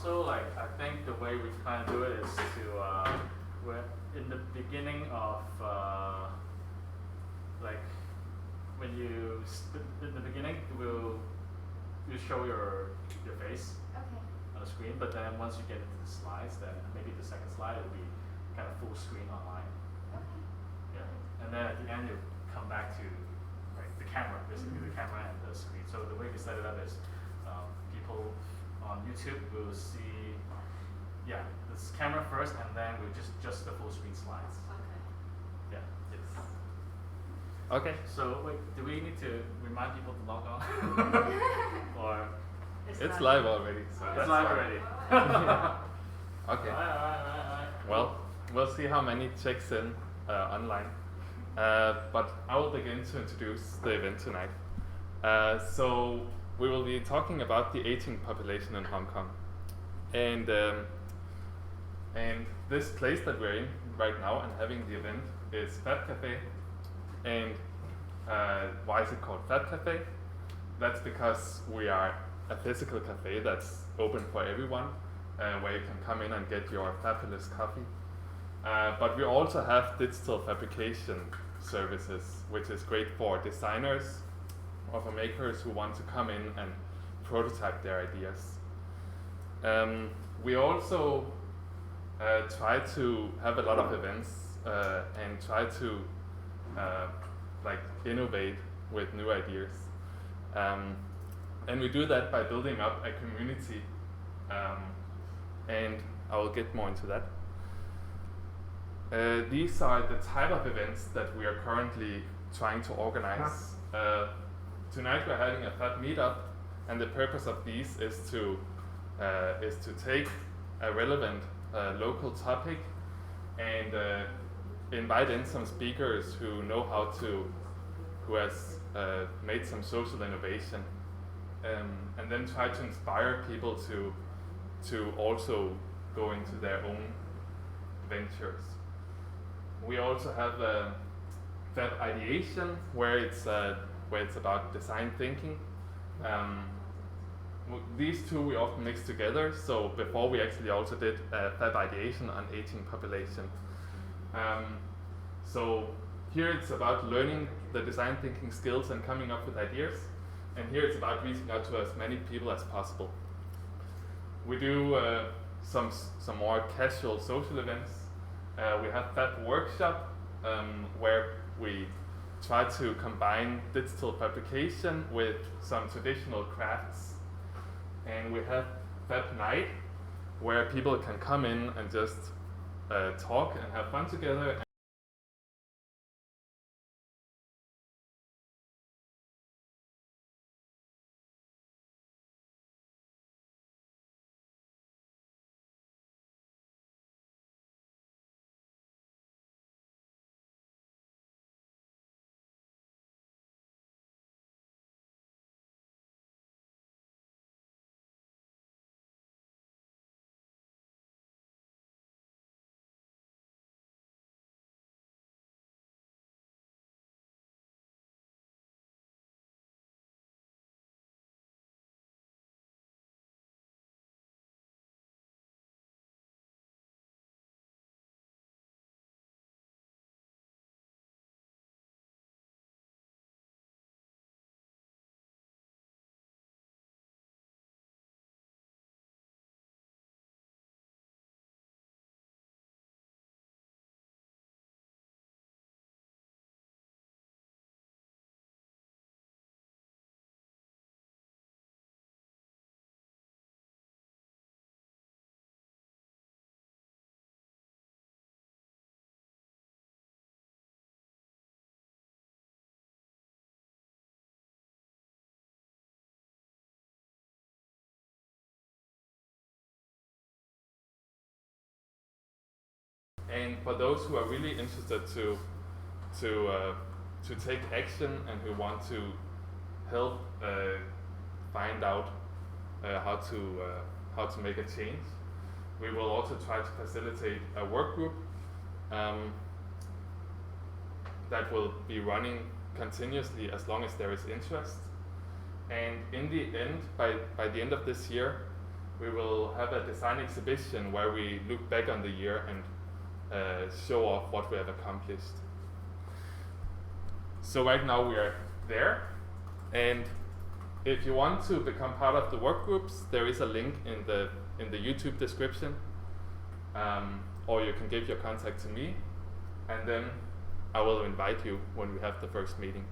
also, like, I think the way we kind of do it is to, we're in the beginning of, like, when you, in the beginning, you show your face on the screen, but then once you get into the slides, then maybe the second slide will be kind of full screen online. Yeah, and then at the end you come back to like the camera, basically the camera and the screen. So the way we set it up is people on YouTube will see, this camera first, and then we just the full screen slides. Yeah. Yes. Okay. So wait, do we need to remind people to log on, or? It's live already. So it's live already. Okay. Right. Well, we'll see how many checks in online. But I will begin to introduce the event tonight. So we will be talking about the aging population in Hong Kong, and this place that we're in right now and having the event is FabCafe. And why is it called FabCafe? That's because we are a physical cafe that's open for everyone, where you can come in and get your fabulous coffee. But we also have digital fabrication services, which is great for designers or for makers who want to come in and prototype their ideas. We also try to have a lot of events and try to like innovate with new ideas. And we do that by building up a community, and I will get more into that. These are the type of events that we are currently trying to organize. Tonight we're having a FAB Meetup, and the purpose of these is to take a relevant local topic and invite in some speakers who know who has made some social innovation. And then try to inspire people to also go into their own ventures. We also have Fab Ideation, where it's about design thinking. These two we often mix together. So before we actually also did Fab Ideation on aging population. So here it's about learning the design thinking skills and coming up with ideas. And here it's about reaching out to as many people as possible. We do some more casual social events. We have Fab Workshop, where we try to combine digital fabrication with some traditional crafts. And we have Fab Night, where people can come in and just talk and have fun together. And for those who are really interested to take action and who want to help find out how to make a change, we will also try to facilitate a work group that will be running continuously as long as there is interest. And in the end, by the end of this year, we will have a design exhibition where we look back on the year and show off what we have accomplished. So right now we are there, and if you want to become part of the work groups, there is a link in the YouTube description, or you can give your contact to me, and then I will invite you when we have the first meeting.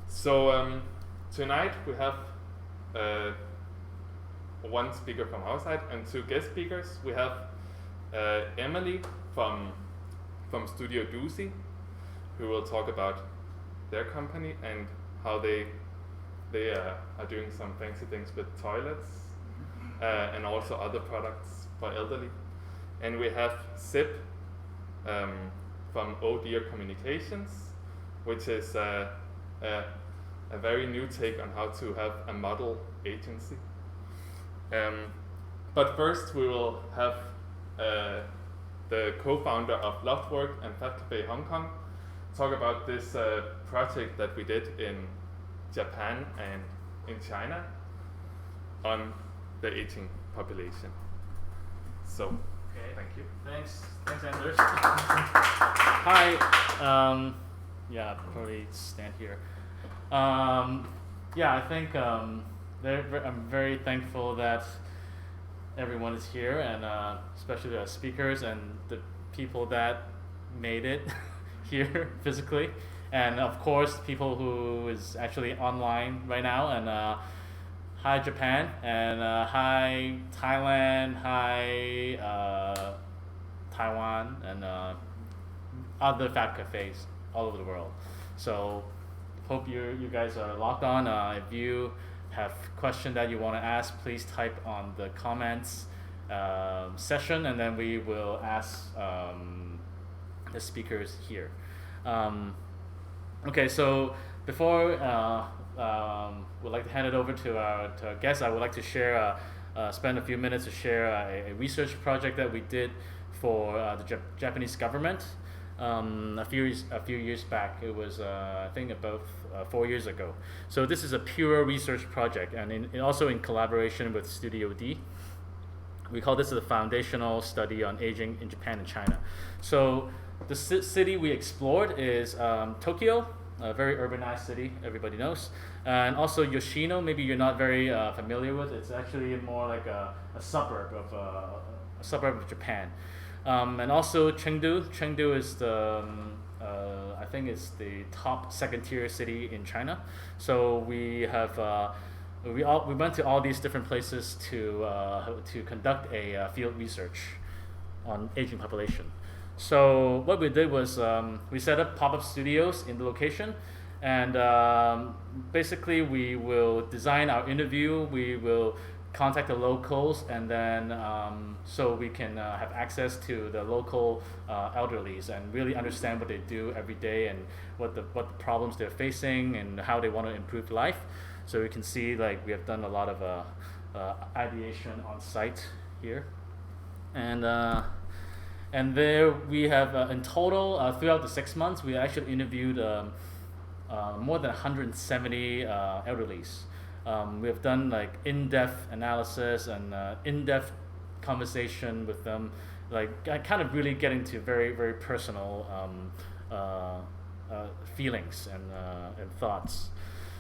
So tonight we have one speaker from our side and two guest speakers. We have Emily from Studio Doozy, who will talk about their company and how they are doing some fancy things with toilets and also other products for elderly. And we have Zip from OHH Dear Communications, which is a very new take on how to have a model agency. But first we will have the co-founder of Loftwork and FabCafe Hong Kong talk about this project that we did in Japan and in China on the aging population. So, okay. Thank you. Thanks, Anders. Hi. Yeah, probably stand here. Yeah, I think I'm very thankful that everyone is here, and especially the speakers and the people that made it here physically, and of course people who is actually online right now. And hi Japan, and hi Thailand, hi Taiwan, and other Fab Cafes all over the world. So hope you guys are logged on. If you have questions that you want to ask, please type on the comments session, and then we will ask the speakers here. Okay, so before we'd like to hand it over to our guests, I would like to share, spend a few minutes to share a research project that we did for the Japanese government a few years back. It was I think about 4 years ago. So this is a pure research project, and also in collaboration with Studio D. We call this the foundational study on aging in Japan and China. So the city we explored is Tokyo, a very urbanized city, everybody knows. And also Yoshino, maybe you're not very familiar with. It's actually more like a suburb of Japan. And also Chengdu. Chengdu is the I think it's the top second-tier city in China. So we have we went to all these different places to conduct a field research on aging population. So what we did was we set up pop-up studios in the location, and basically we will design our interview. We will contact the locals, and then so we can have access to the local elderlies and really understand what they do every day and what the problems they're facing and how they want to improve life. So we can see, like, we have done a lot of ideation on site here, and there we have in total throughout the 6 months we actually interviewed more than 170 elderlies. We have done like in-depth analysis and in-depth conversation with them, like kind of really getting to very, very personal feelings and thoughts.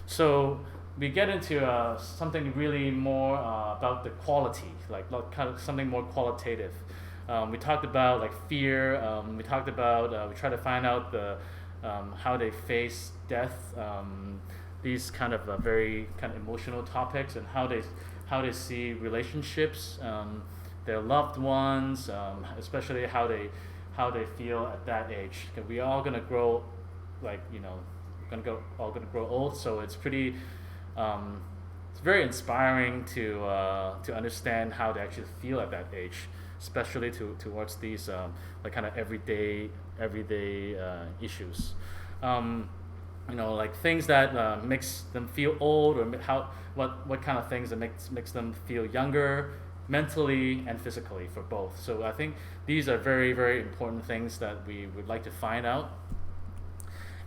So we get into something really more about the quality, like kind of something more qualitative. We talked about like fear. We talked about we try to find out how they face death. These kind of very kind of emotional topics, and how they see relationships, their loved ones, especially how they feel at that age. 'Cause we all gonna grow, like, you know, all gonna grow old. So it's pretty. It's very inspiring to understand how they actually feel at that age, especially towards these like kind of everyday issues. You know, like things that makes them feel old, or what kind of things that makes them feel younger, mentally and physically, for both. So I think these are very, very important things that we would like to find out.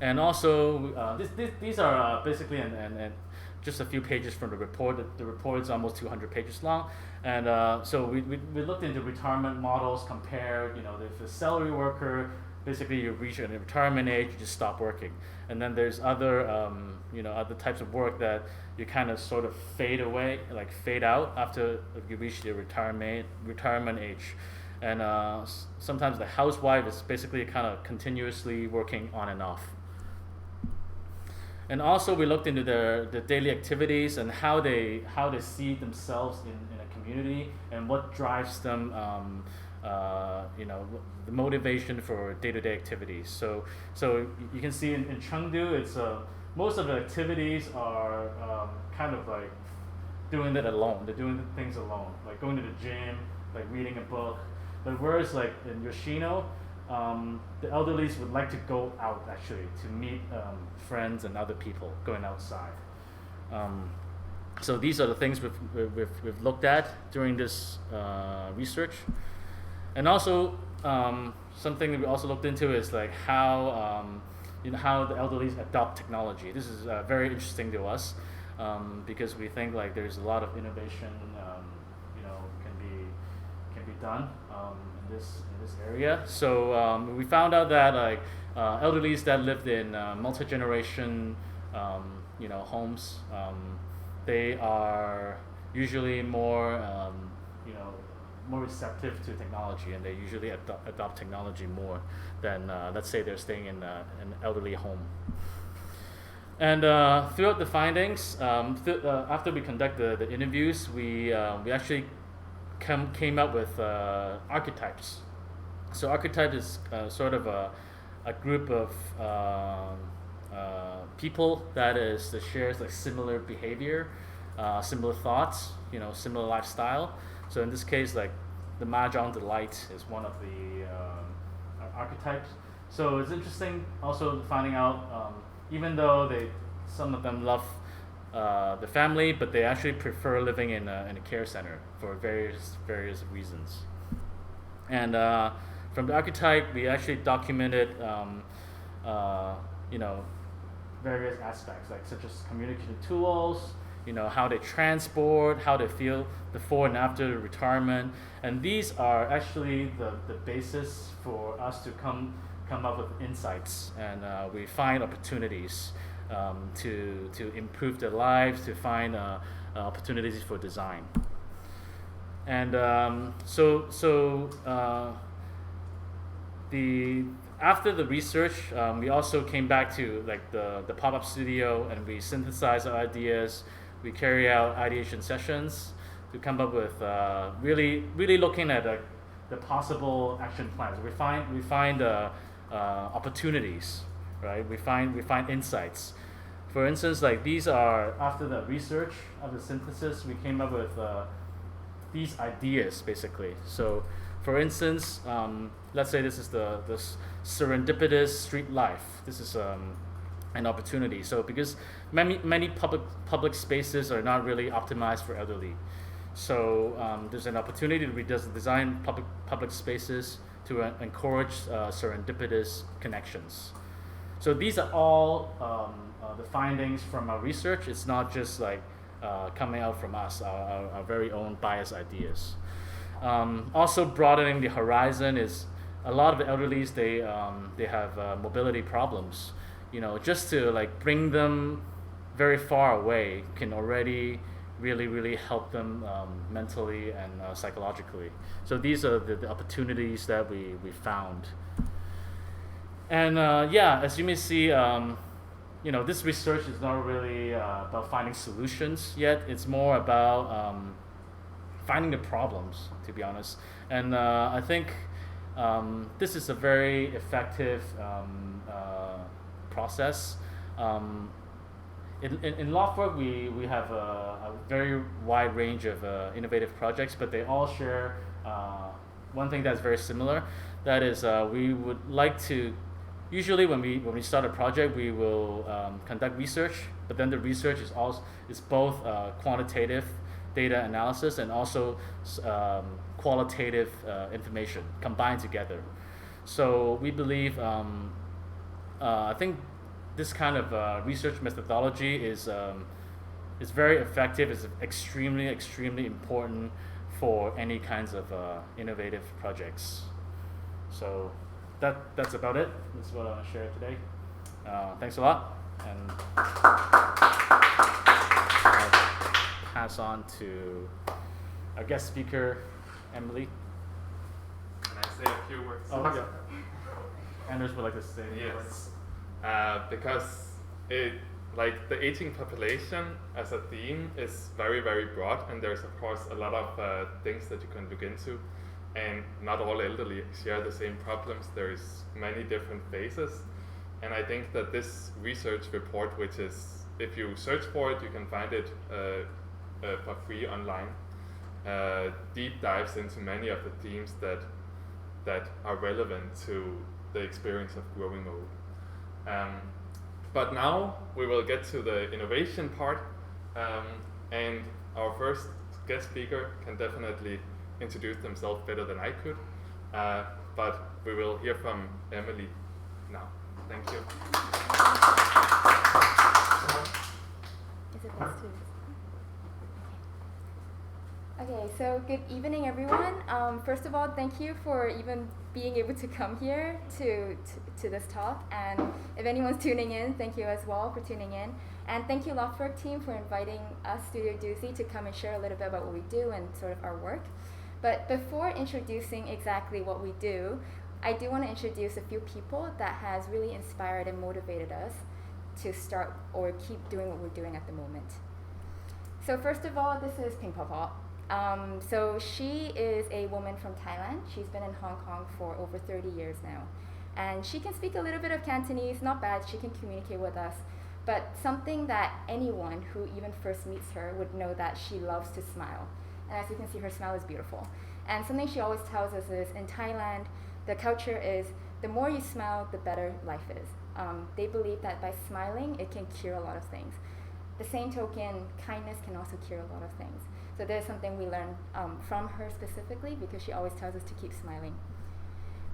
And also these are basically and just a few pages from the report. The report is almost 200 pages long, and so we looked into retirement models, compared, if a salary worker, basically you reach a retirement age, you just stop working, and then there's other other types of work that you kind of sort of fade away, like fade out after you reach the retirement age. And sometimes the housewife is basically kind of continuously working on and off. And also we looked into the daily activities and how they see themselves in a community, and what drives them, the motivation for day-to-day activities. So you can see in Chengdu, it's most of the activities are kind of like doing it alone. They're doing things alone, like going to the gym, like reading a book. But whereas like in Yoshino, the elderlies would like to go out, actually, to meet friends and other people, going outside. So these are the things we've looked at during this research. And also something that we also looked into is like how how the elderlies adopt technology. This is very interesting to us, because we think like there's a lot of innovation can be done in this area. So we found out that like elderlies that lived in multi-generation homes, they are usually more more receptive to technology, and they usually adopt technology more than let's say they're staying in an elderly home. And throughout the findings, after we conduct the interviews, we actually came up with archetypes. So archetype is sort of a group of people that shares like similar behavior, similar thoughts, similar lifestyle. So in this case, like the Mahjong delight is one of the archetypes. So it's interesting also finding out, even though some of them love the family, but they actually prefer living in a care center for various reasons. And from the archetype, we actually documented various aspects, like such as communication tools, how they transport, how they feel before and after retirement. And these are actually the basis for us to come up with insights, and we find opportunities to improve their lives, to find opportunities for design. And after the research, we also came back to like the pop-up studio, and we synthesize our ideas. We carry out ideation sessions to come up with really looking at the possible action plans. We find opportunities, right? We find insights. For instance, like these are after the research, after the synthesis, we came up with these ideas basically. So, for instance, let's say this is the serendipitous street life. This is an opportunity. So because many public spaces are not really optimized for elderly, so there's an opportunity to design public spaces to encourage serendipitous connections. So these are all the findings from our research. It's not just like coming out from us, our very own biased ideas. Also broadening the horizon is a lot of the elderlies, they have mobility problems. Just to like bring them very far away can already really help them mentally and psychologically. So these are the opportunities that we found. And as you may see, this research is not really about finding solutions yet. It's more about finding the problems, to be honest. And I think this is a very effective process. In Loftwork, we have a very wide range of innovative projects, but they all share one thing that's very similar. That is, we would like to. Usually, when we start a project, we will conduct research, but then the research is both quantitative data analysis and also qualitative information combined together. So we believe, I think this kind of research methodology is It's very effective. It's extremely, extremely important for any kinds of innovative projects. So that's about it. That's what I want to share today. Thanks a lot, and I'll pass on to our guest speaker, Emily. Can I say a few words? Oh, yeah. Anders would like to say a few words. Because like the aging population as a theme is very, very broad, and there's of course a lot of things that you can look into, and not all elderly share the same problems. There's many different phases, and I think that this research report, which is, if you search for it, you can find it for free online, deep dives into many of the themes that are relevant to the experience of growing old. But now we will get to the innovation part, and our first guest speaker can definitely introduce themselves better than I could, but we will hear from Emily now. Thank you. Is it best to? Okay, so good evening, everyone. First of all, thank you for even being able to come here to this talk. And if anyone's tuning in, thank you as well for tuning in. And thank you, Loftwork team, for inviting us, Studio Doozy, to come and share a little bit about what we do and sort of our work. But before introducing exactly what we do, I do want to introduce a few people that has really inspired and motivated us to start or keep doing what we're doing at the moment. So first of all, this is Ping Pao. So she is a woman from Thailand. She's been in Hong Kong for over 30 years now. And she can speak a little bit of Cantonese, not bad, she can communicate with us. But something that anyone who even first meets her would know that she loves to smile. And as you can see, her smile is beautiful. And something she always tells us is, in Thailand, the culture is, the more you smile, the better life is. They believe that by smiling, it can cure a lot of things. The same token, kindness can also cure a lot of things. So there's something we learn from her specifically, because she always tells us to keep smiling.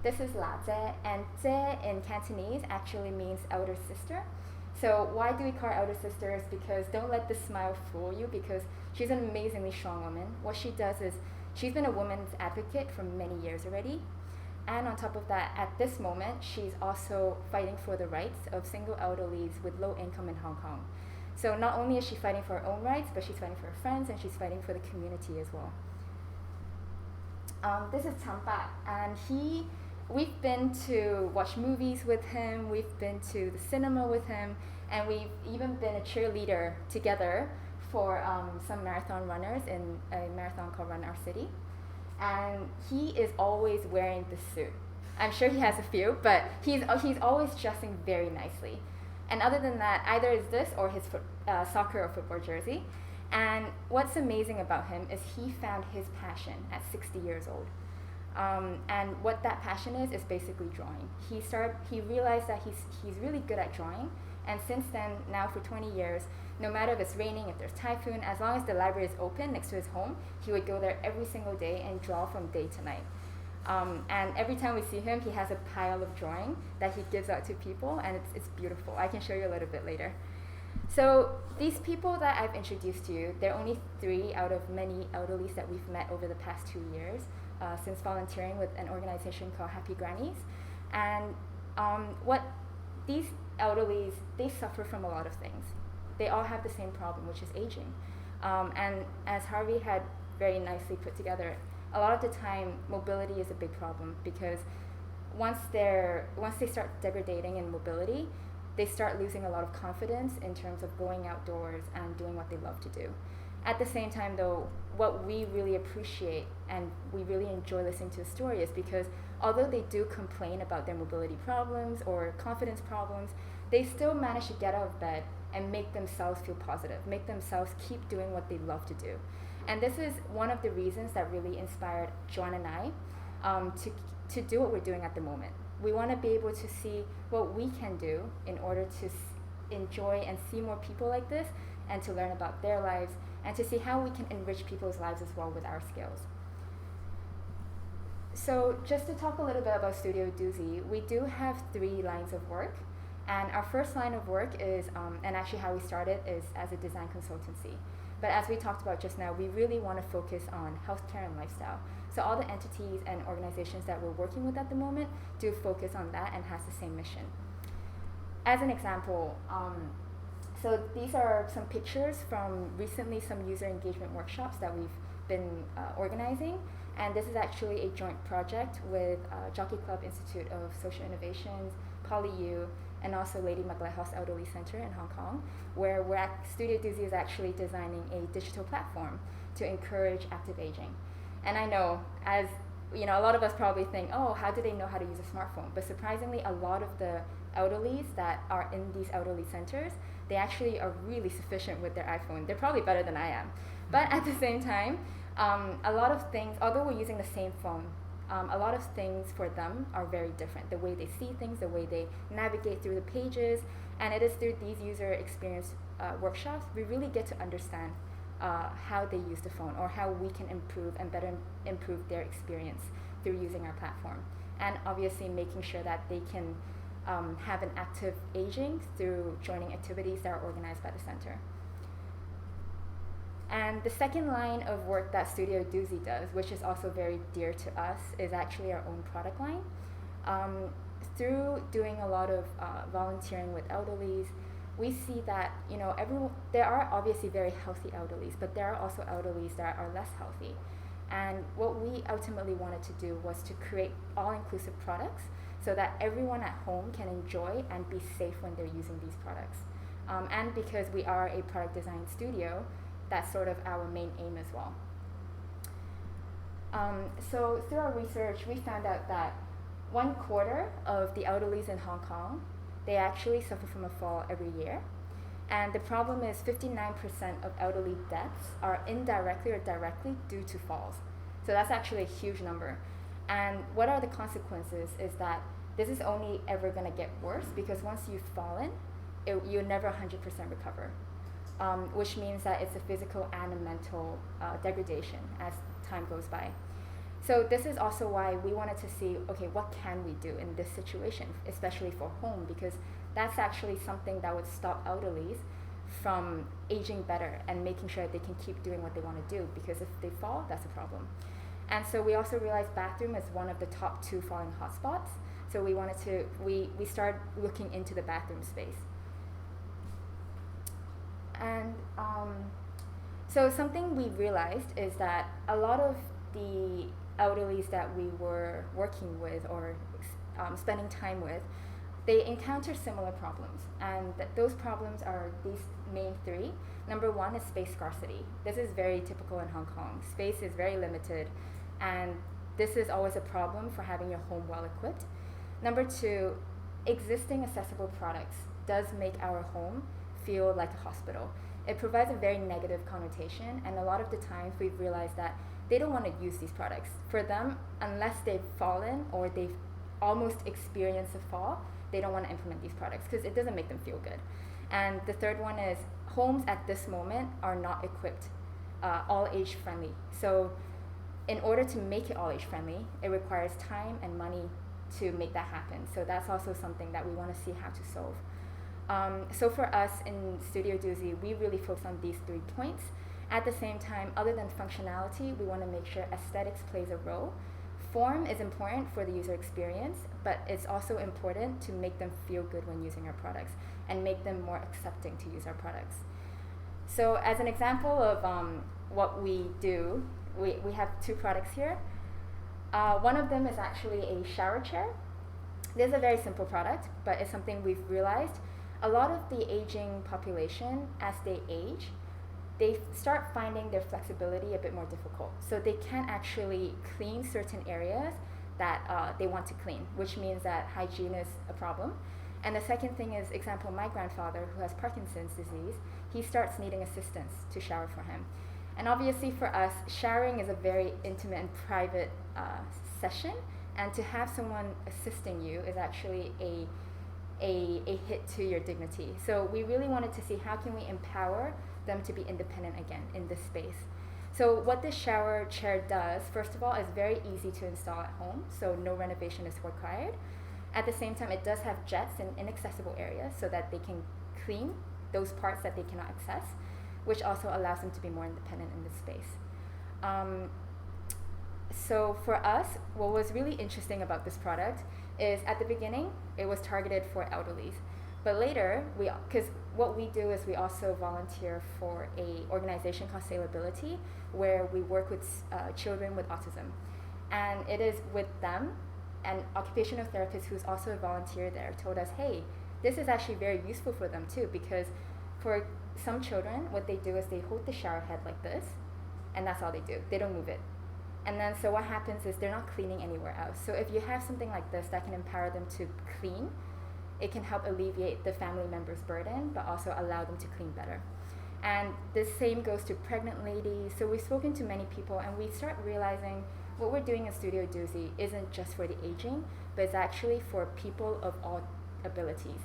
This is La Zhe, and Zhe in Cantonese actually means elder sister. So why do we call her elder sisters? Because don't let the smile fool you, because she's an amazingly strong woman. What she does is, she's been a women's advocate for many years already. And on top of that, at this moment, she's also fighting for the rights of single elderlies with low income in Hong Kong. So not only is she fighting for her own rights, but she's fighting for her friends, and she's fighting for the community as well. This is Champa, and we've been to watch movies with him, we've been to the cinema with him, and we've even been a cheerleader together for some marathon runners in a marathon called Run Our City. And he is always wearing the suit. I'm sure he has a few, but he's always dressing very nicely. And other than that, either is this or his soccer or football jersey. And what's amazing about him is he found his passion at 60 years old. And what that passion is basically drawing. He realized that he's really good at drawing. And since then, now for 20 years, no matter if it's raining, if there's typhoon, as long as the library is open next to his home, he would go there every single day and draw from day to night. And every time we see him, he has a pile of drawing that he gives out to people, and it's beautiful. I can show you a little bit later. So these people that I've introduced to you, they're only 3 out of many elderlies that we've met over the past 2 years since volunteering with an organization called Happy Grannies. And what these elderlies, they suffer from a lot of things. They all have the same problem, which is aging. And as Harvey had very nicely put together, a lot of the time, mobility is a big problem, because once they start degrading in mobility, they start losing a lot of confidence in terms of going outdoors and doing what they love to do. At the same time, though, what we really appreciate and we really enjoy listening to the story is because although they do complain about their mobility problems or confidence problems, they still manage to get out of bed and make themselves feel positive, make themselves keep doing what they love to do. And this is one of the reasons that really inspired John and I to do what we're doing at the moment. We want to be able to see what we can do in order to enjoy and see more people like this, and to learn about their lives, and to see how we can enrich people's lives as well with our skills. So just to talk a little bit about Studio Doozy, we do have 3 lines of work. And our first line of work is, and actually how we started is as a design consultancy. But as we talked about just now, we really want to focus on healthcare and lifestyle. So all the entities and organizations that we're working with at the moment do focus on that and has the same mission. As an example, so these are some pictures from recently some user engagement workshops that we've been organizing. And this is actually a joint project with Jockey Club Institute of Social Innovations, PolyU, and also Lady Macleod Elderly Center in Hong Kong, where Studio Doozy is actually designing a digital platform to encourage active aging. And I know, as you know, a lot of us probably think, oh, how do they know how to use a smartphone? But surprisingly, a lot of the elderlies that are in these elderly centers, they actually are really sufficient with their iPhone. They're probably better than I am. But at the same time, a lot of things, although we're using the same phone, a lot of things for them are very different. The way they see things, the way they navigate through the pages, and it is through these user experience workshops, we really get to understand how they use the phone or how we can improve and better improve their experience through using our platform. And obviously making sure that they can have an active aging through joining activities that are organized by the center. And the second line of work that Studio Doozy does, which is also very dear to us, is actually our own product line. Through doing a lot of volunteering with elderlies, we see that there are obviously very healthy elderlies, but there are also elderlies that are less healthy. And what we ultimately wanted to do was to create all-inclusive products so that everyone at home can enjoy and be safe when they're using these products. And because we are a product design studio, that's sort of our main aim as well. So through our research, we found out that 1/4 of the elderlies in Hong Kong, they actually suffer from a fall every year. And the problem is 59% of elderly deaths are indirectly or directly due to falls. So that's actually a huge number. And what are the consequences is that this is only ever going to get worse because once you've fallen, you'll never 100% recover. Which means that it's a physical and a mental degradation as time goes by. So this is also why we wanted to see, okay, what can we do in this situation, especially for home, because that's actually something that would stop elderlies from aging better and making sure that they can keep doing what they want to do, because if they fall, that's a problem. And so we also realized bathroom is one of the top 2 falling hotspots. So we started looking into the bathroom space. And so something we realized is that a lot of the elderlies that we were working with or spending time with, they encounter similar problems. And those problems are these main 3. Number 1 is space scarcity. This is very typical in Hong Kong. Space is very limited, and this is always a problem for having your home well equipped. Number 2, existing accessible products does make our home feel like a hospital. It provides a very negative connotation, and a lot of the times we've realized that they don't want to use these products. For them, unless they've fallen or they've almost experienced a fall, they don't want to implement these products because it doesn't make them feel good. And the third one is homes at this moment are not equipped all age friendly. So in order to make it all age friendly, it requires time and money to make that happen. So that's also something that we want to see how to solve. So for us in Studio Doozy, we really focus on these 3 points. At the same time, other than functionality, we want to make sure aesthetics plays a role. Form is important for the user experience, but it's also important to make them feel good when using our products and make them more accepting to use our products. So as an example of what we do, we have 2 products here. One of them is actually a shower chair. This is a very simple product, but it's something we've realized. A lot of the aging population, as they age, they start finding their flexibility a bit more difficult. So they can't actually clean certain areas that they want to clean, which means that hygiene is a problem. And the second thing is, example, my grandfather, who has Parkinson's disease, he starts needing assistance to shower for him. And obviously for us, showering is a very intimate and private session, and to have someone assisting you is actually a hit to your dignity. So we really wanted to see how can we empower them to be independent again in this space. So what this shower chair does, first of all, is very easy to install at home, so no renovation is required. At the same time, it does have jets in inaccessible areas so that they can clean those parts that they cannot access, which also allows them to be more independent in this space. So for us, what was really interesting about this product is at the beginning, it was targeted for elderlies. But later, because what we do is we also volunteer for a organization called Salability, where we work with children with autism. And it is with them, an occupational therapist who's also a volunteer there told us, hey, this is actually very useful for them too, because for some children, what they do is they hold the shower head like this, and that's all they do. They don't move it. And then so what happens is they're not cleaning anywhere else. So if you have something like this that can empower them to clean, it can help alleviate the family member's burden, but also allow them to clean better. And the same goes to pregnant ladies. So we've spoken to many people, and we start realizing what we're doing in Studio Doozy isn't just for the aging, but it's actually for people of all abilities.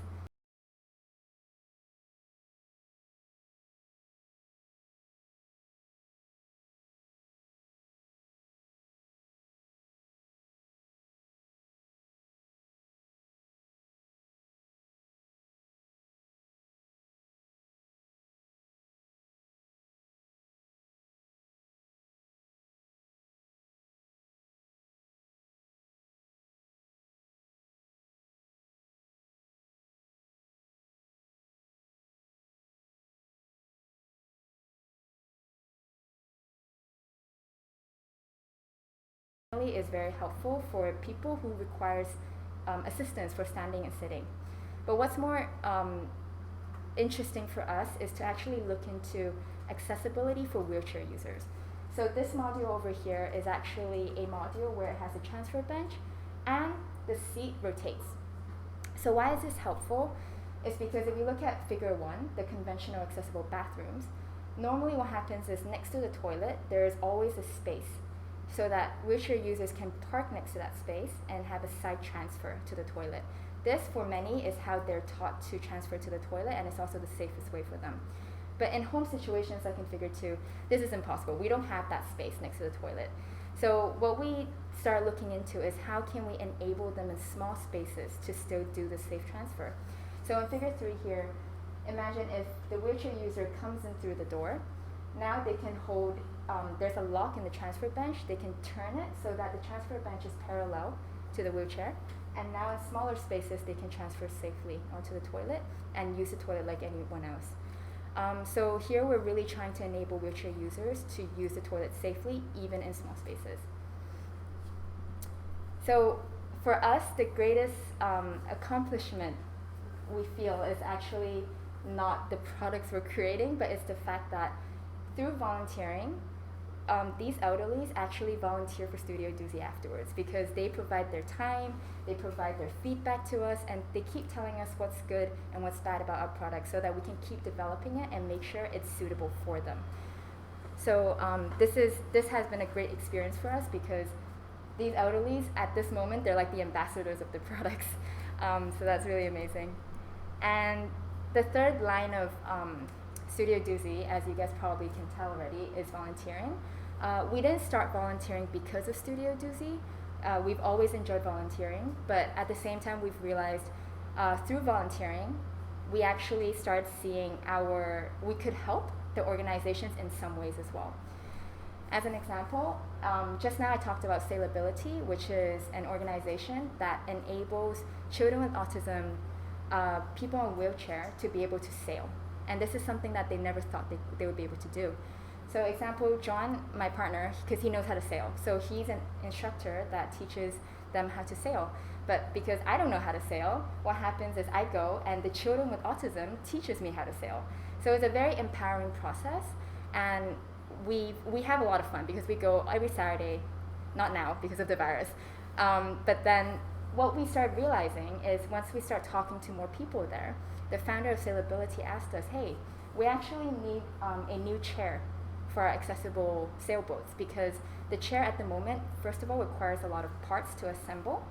Is very helpful for people who requires assistance for standing and sitting. But what's more interesting for us is to actually look into accessibility for wheelchair users. So this module over here is actually a module where it has a transfer bench and the seat rotates. So why is this helpful? Is because if you look at figure 1, the conventional accessible bathrooms, normally what happens is next to the toilet, there is always a space so that wheelchair users can park next to that space and have a side transfer to the toilet. This, for many, is how they're taught to transfer to the toilet, and it's also the safest way for them. But in home situations like in figure 2, this is impossible. We don't have that space next to the toilet. So what we start looking into is how can we enable them in small spaces to still do the safe transfer. So in figure 3 here, imagine if the wheelchair user comes in through the door. Now they can hold, there's a lock in the transfer bench. They can turn it so that the transfer bench is parallel to the wheelchair. And now in smaller spaces, they can transfer safely onto the toilet and use the toilet like anyone else. So here we're really trying to enable wheelchair users to use the toilet safely, even in small spaces. So for us, the greatest accomplishment we feel is actually not the products we're creating, but it's the fact that through volunteering, these elderlies actually volunteer for Studio Doozy afterwards because they provide their time, they provide their feedback to us, and they keep telling us what's good and what's bad about our product so that we can keep developing it and make sure it's suitable for them. So this has been a great experience for us because these elderlies, at this moment, they're like the ambassadors of the products. So that's really amazing. And the third line of Studio Doozy, as you guys probably can tell already, is volunteering. We didn't start volunteering because of Studio Doozy. We've always enjoyed volunteering, but at the same time we've realized through volunteering, we actually started seeing we could help the organizations in some ways as well. As an example, just now I talked about Salability, which is an organization that enables children with autism, people in wheelchair, to be able to sail. And this is something that they never thought they would be able to do. So example, John, my partner, because he knows how to sail. So he's an instructor that teaches them how to sail. But because I don't know how to sail, what happens is I go and the children with autism teaches me how to sail. So it's a very empowering process. And we have a lot of fun because we go every Saturday, not now because of the virus. But then what we started realizing is once we start talking to more people there, the founder of Salability asked us, hey, we actually need a new chair for our accessible sailboats because the chair at the moment, first of all, requires a lot of parts to assemble,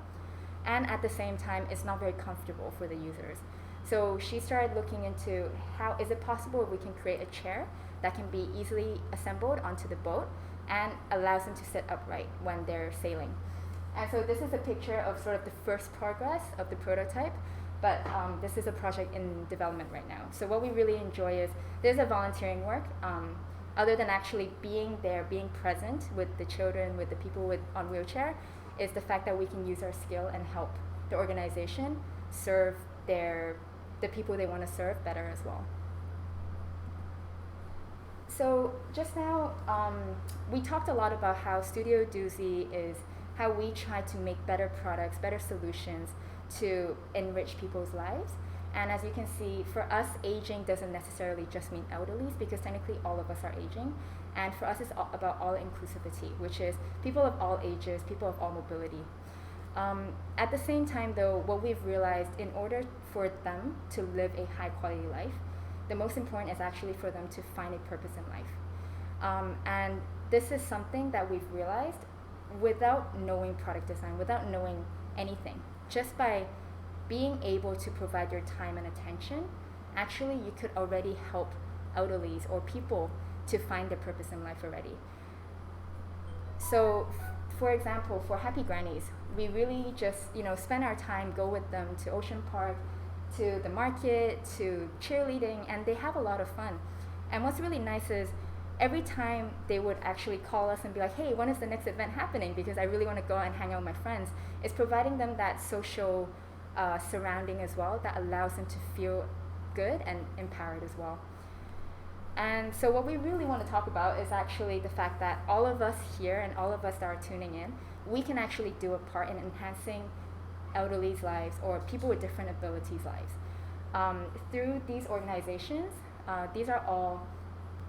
and at the same time, it's not very comfortable for the users. So she started looking into how is it possible if we can create a chair that can be easily assembled onto the boat and allows them to sit upright when they're sailing. And so this is a picture of sort of the first progress of the prototype, but this is a project in development right now. So what we really enjoy is there's a volunteering work. Other than actually being there, being present with the children, with the people on wheelchair, is the fact that we can use our skill and help the organization serve the people they want to serve better as well. So just now, we talked a lot about how Studio Doozy is how we try to make better products, better solutions to enrich people's lives. And as you can see, for us, aging doesn't necessarily just mean elderlies, because technically all of us are aging. And for us, it's about all inclusivity, which is people of all ages, people of all mobility. At the same time, though, what we've realized, in order for them to live a high quality life, the most important is actually for them to find a purpose in life. And this is something that we've realized without knowing product design, without knowing anything. Just by being able to provide your time and attention, actually you could already help elderlies or people to find their purpose in life already. So for example, for Happy Grannies, we really just spend our time, go with them to Ocean Park, to the market, to cheerleading, and they have a lot of fun. And what's really nice is every time they would actually call us and be like, hey, when is the next event happening? Because I really want to go and hang out with my friends. It's providing them that social surrounding as well that allows them to feel good and empowered as well. And so what we really want to talk about is actually the fact that all of us here and all of us that are tuning in, we can actually do a part in enhancing elderlies' lives or people with different abilities' lives. Through these organizations, these are all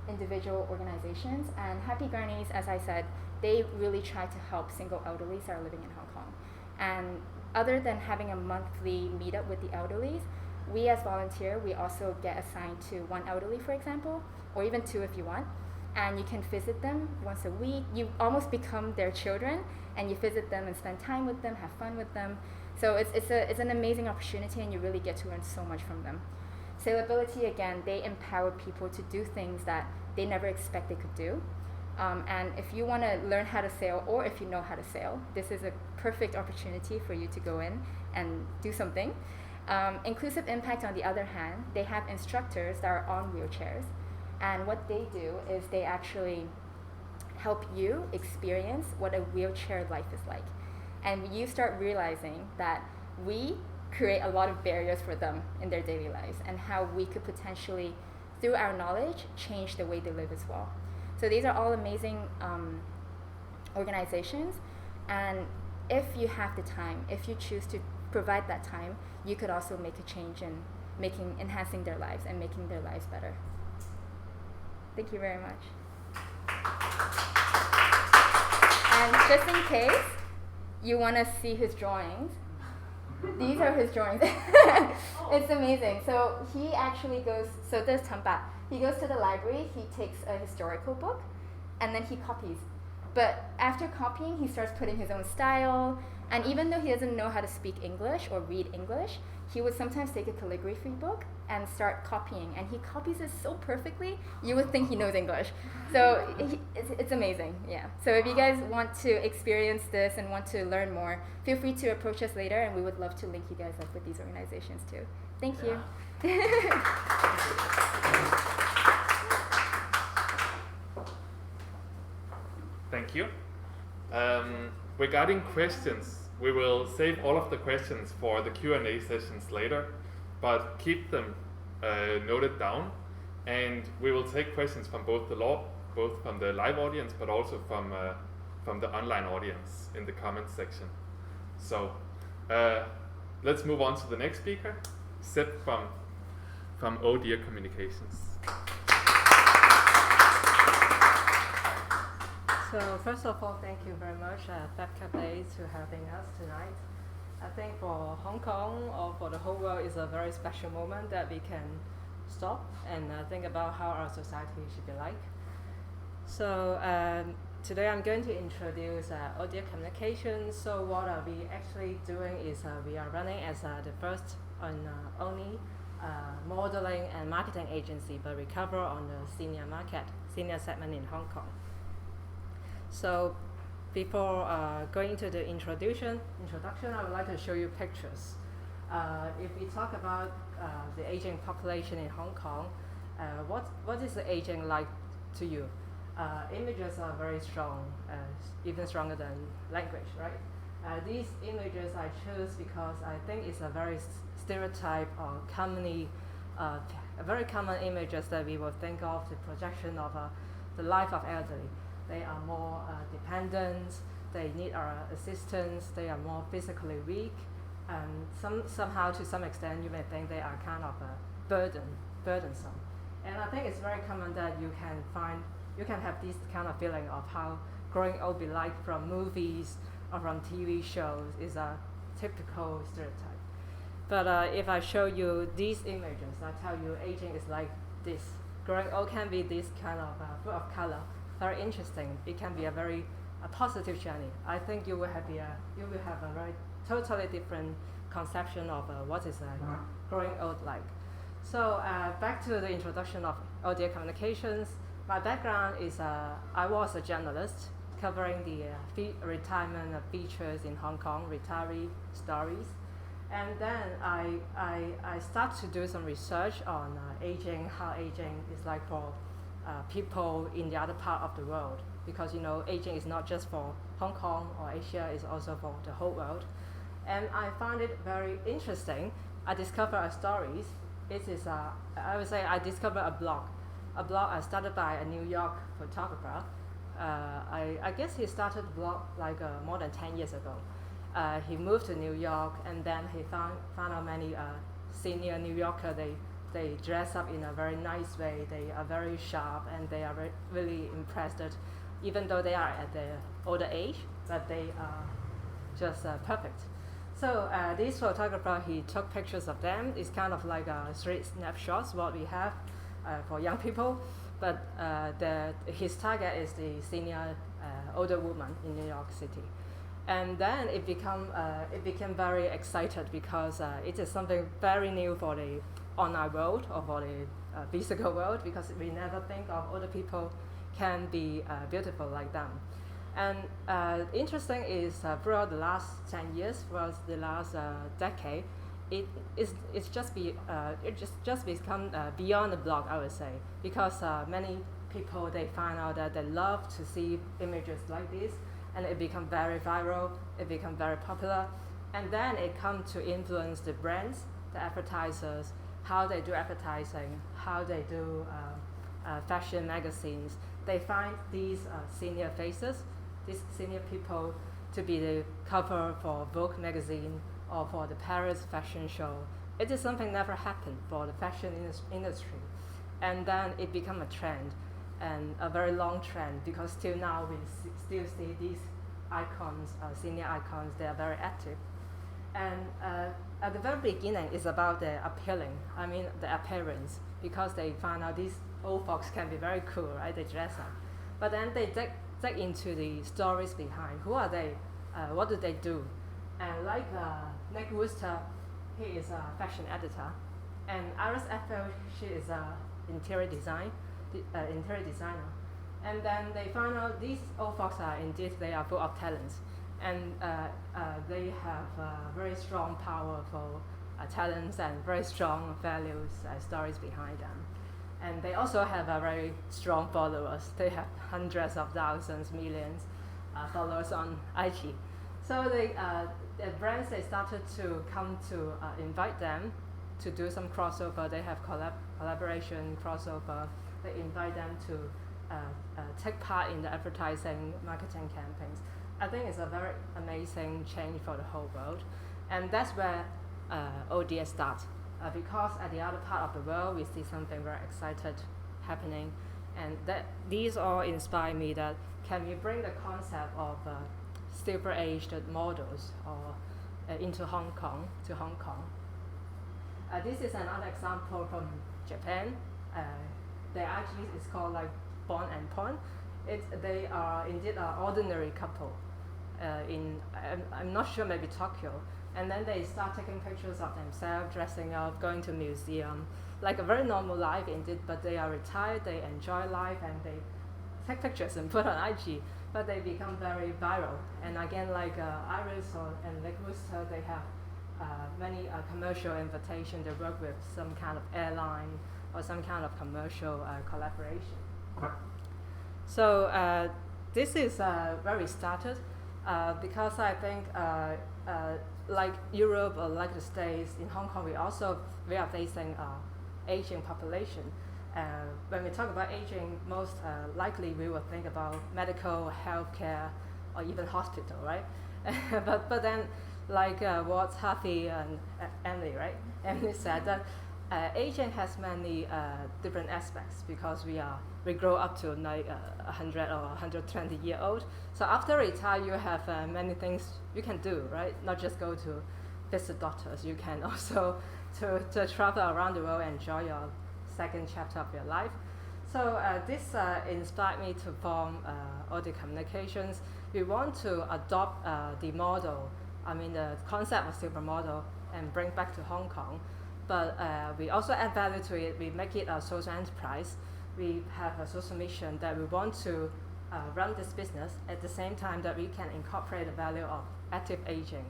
individual organizations, and Happy Grannies, as I said, they really try to help single elderlies that are living in Hong Kong. And other than having a monthly meetup with the elderlies, we as volunteer, we also get assigned to one elderly, for example, or even two if you want, and you can visit them once a week. You almost become their children, and you visit them and spend time with them, have fun with them. So it's an amazing opportunity, and you really get to learn so much from them. Sailability, again, they empower people to do things that they never expect they could do. And if you want to learn how to sail, or if you know how to sail, this is a perfect opportunity for you to go in and do something. Inclusive Impact, on the other hand, they have instructors that are on wheelchairs, and what they do is they actually help you experience what a wheelchair life is like. And you start realizing that we create a lot of barriers for them in their daily lives, and how we could potentially, through our knowledge, change the way they live as well. So these are all amazing organizations, and if you have the time, if you choose to provide that time, you could also make a change in enhancing their lives and making their lives better. Thank you very much. And just in case you want to see his drawings, these are his drawings. It's amazing. So he actually goes, so there's Tamba. He goes to the library, he takes a historical book, and then he copies. But after copying, he starts putting his own style, and even though he doesn't know how to speak English or read English, he would sometimes take a calligraphy book and start copying, and he copies it so perfectly, you would think he knows English. So it's amazing, yeah. So if you guys want to experience this and want to learn more, feel free to approach us later, and we would love to link you guys up with these organizations too. Thank you. Thank you. Regarding questions, we will save all of the questions for the Q&A sessions later, but keep them noted down, and we will take questions from both from the live audience, but also from the online audience in the comments section. So let's move on to the next speaker, Zip from Oh Dear Communications. So first of all, thank you very much, FabCafe, to having us tonight. I think for Hong Kong or for the whole world is a very special moment that we can stop and think about how our society should be like. So today I'm going to introduce Oh Dear Communications. So what are we actually doing is we are running as the first and only modeling and marketing agency, but we cover on the senior segment in Hong Kong. So before going to the introduction, I would like to show you pictures. If we talk about the aging population in Hong Kong, what is the aging like to you? Images are very strong, even stronger than language, right? These images I chose because I think it's a very stereotype or a very common images that we will think of the projection of the life of elderly. They are more dependent, they need our assistance, they are more physically weak, and somehow to some extent you may think they are kind of burdensome. And I think it's very common that you can have this kind of feeling of how growing old be like from movies or from TV shows is a typical stereotype. But if I show you these images, I tell you aging is like this. Growing old can be this kind of full of color, very interesting. It can be a very positive journey. I think you will have a very totally different conception of what is growing old like. So back to the introduction of Oh Dear Communications. My background is I was a journalist covering the retirement features in Hong Kong, retiree stories. And then I start to do some research on aging, how aging is like for people in the other part of the world. Because aging is not just for Hong Kong or Asia, it's also for the whole world. And I found it very interesting. I discovered stories. It is I would say I discovered a blog started by a New York photographer. I guess he started the blog like more than 10 years ago. He moved to New York, and then he found out many senior New Yorker. They dress up in a very nice way. They are very sharp, and they are really impressed that even though they are at the older age, that they are just perfect. So this photographer, he took pictures of them. It's kind of like street snapshots, what we have for young people. But his target is the senior older woman in New York City. And then it became very excited because it is something very new for the online world or for the physical world, because we never think of older people can be beautiful like them. And interesting is throughout the last 10 years, throughout the last decade, it's just become beyond the blog, I would say, because many people, they find out that they love to see images like this, and it become very viral, it become very popular, and then it come to influence the brands, the advertisers, how they do advertising, how they do fashion magazines. They find these senior faces, these senior people, to be the cover for Vogue magazine or for the Paris fashion show. It is something never happened for the fashion industry. And then it became a trend, and a very long trend, because till now we still see these icons, senior icons, they are very active. And at the very beginning, it's about the the appearance, because they found out these old folks can be very cool, right? They dress up. But then they dig into the stories behind. Who are they? What do they do? And like Nick Wooster, he is a fashion editor. And Iris Ethel, she is an interior designer. And then they found out these old folks they are full of talents. And they have very strong, powerful talents and very strong values, stories behind them. And they also have a very strong followers. They have hundreds of thousands, millions followers on IG. So the brands, they started to come to invite them to do some crossover. They have collaboration crossover. They invite them to take part in the advertising marketing campaigns. I think it's a very amazing change for the whole world. And that's where Oh Dear starts. Because at the other part of the world, we see something very excited happening. And these all inspire me that can we bring the concept of silver-aged models into Hong Kong, to Hong Kong. This is another example from Japan. They actually is called like Bon and Pon. They are indeed an ordinary couple I'm not sure, maybe Tokyo. And then they start taking pictures of themselves, dressing up, going to museum, like a very normal life indeed, but they are retired, they enjoy life, and they take pictures and put on IG. but they become very viral. And again, like Iris and Lake Worcester, they have many commercial invitations. They work with some kind of airline or some kind of commercial collaboration. So this is where we started because I think like Europe or like the States, in Hong Kong we are facing aging population. When we talk about aging, most likely we will think about medical, healthcare, or even hospital, right? but then, like what Happy and Emily, right? Emily said that aging has many different aspects because we grow up to like 100 or 120 year old. So after retire, you have many things you can do, right? Not just go to visit doctors. You can also to travel around the world and enjoy your second chapter of your life. So this inspired me to form Audio Communications. We want to adopt the model, I mean the concept of silver model, and bring back to Hong Kong. But we also add value to it. We make it a social enterprise. We have a social mission that we want to run this business at the same time that we can incorporate the value of active aging.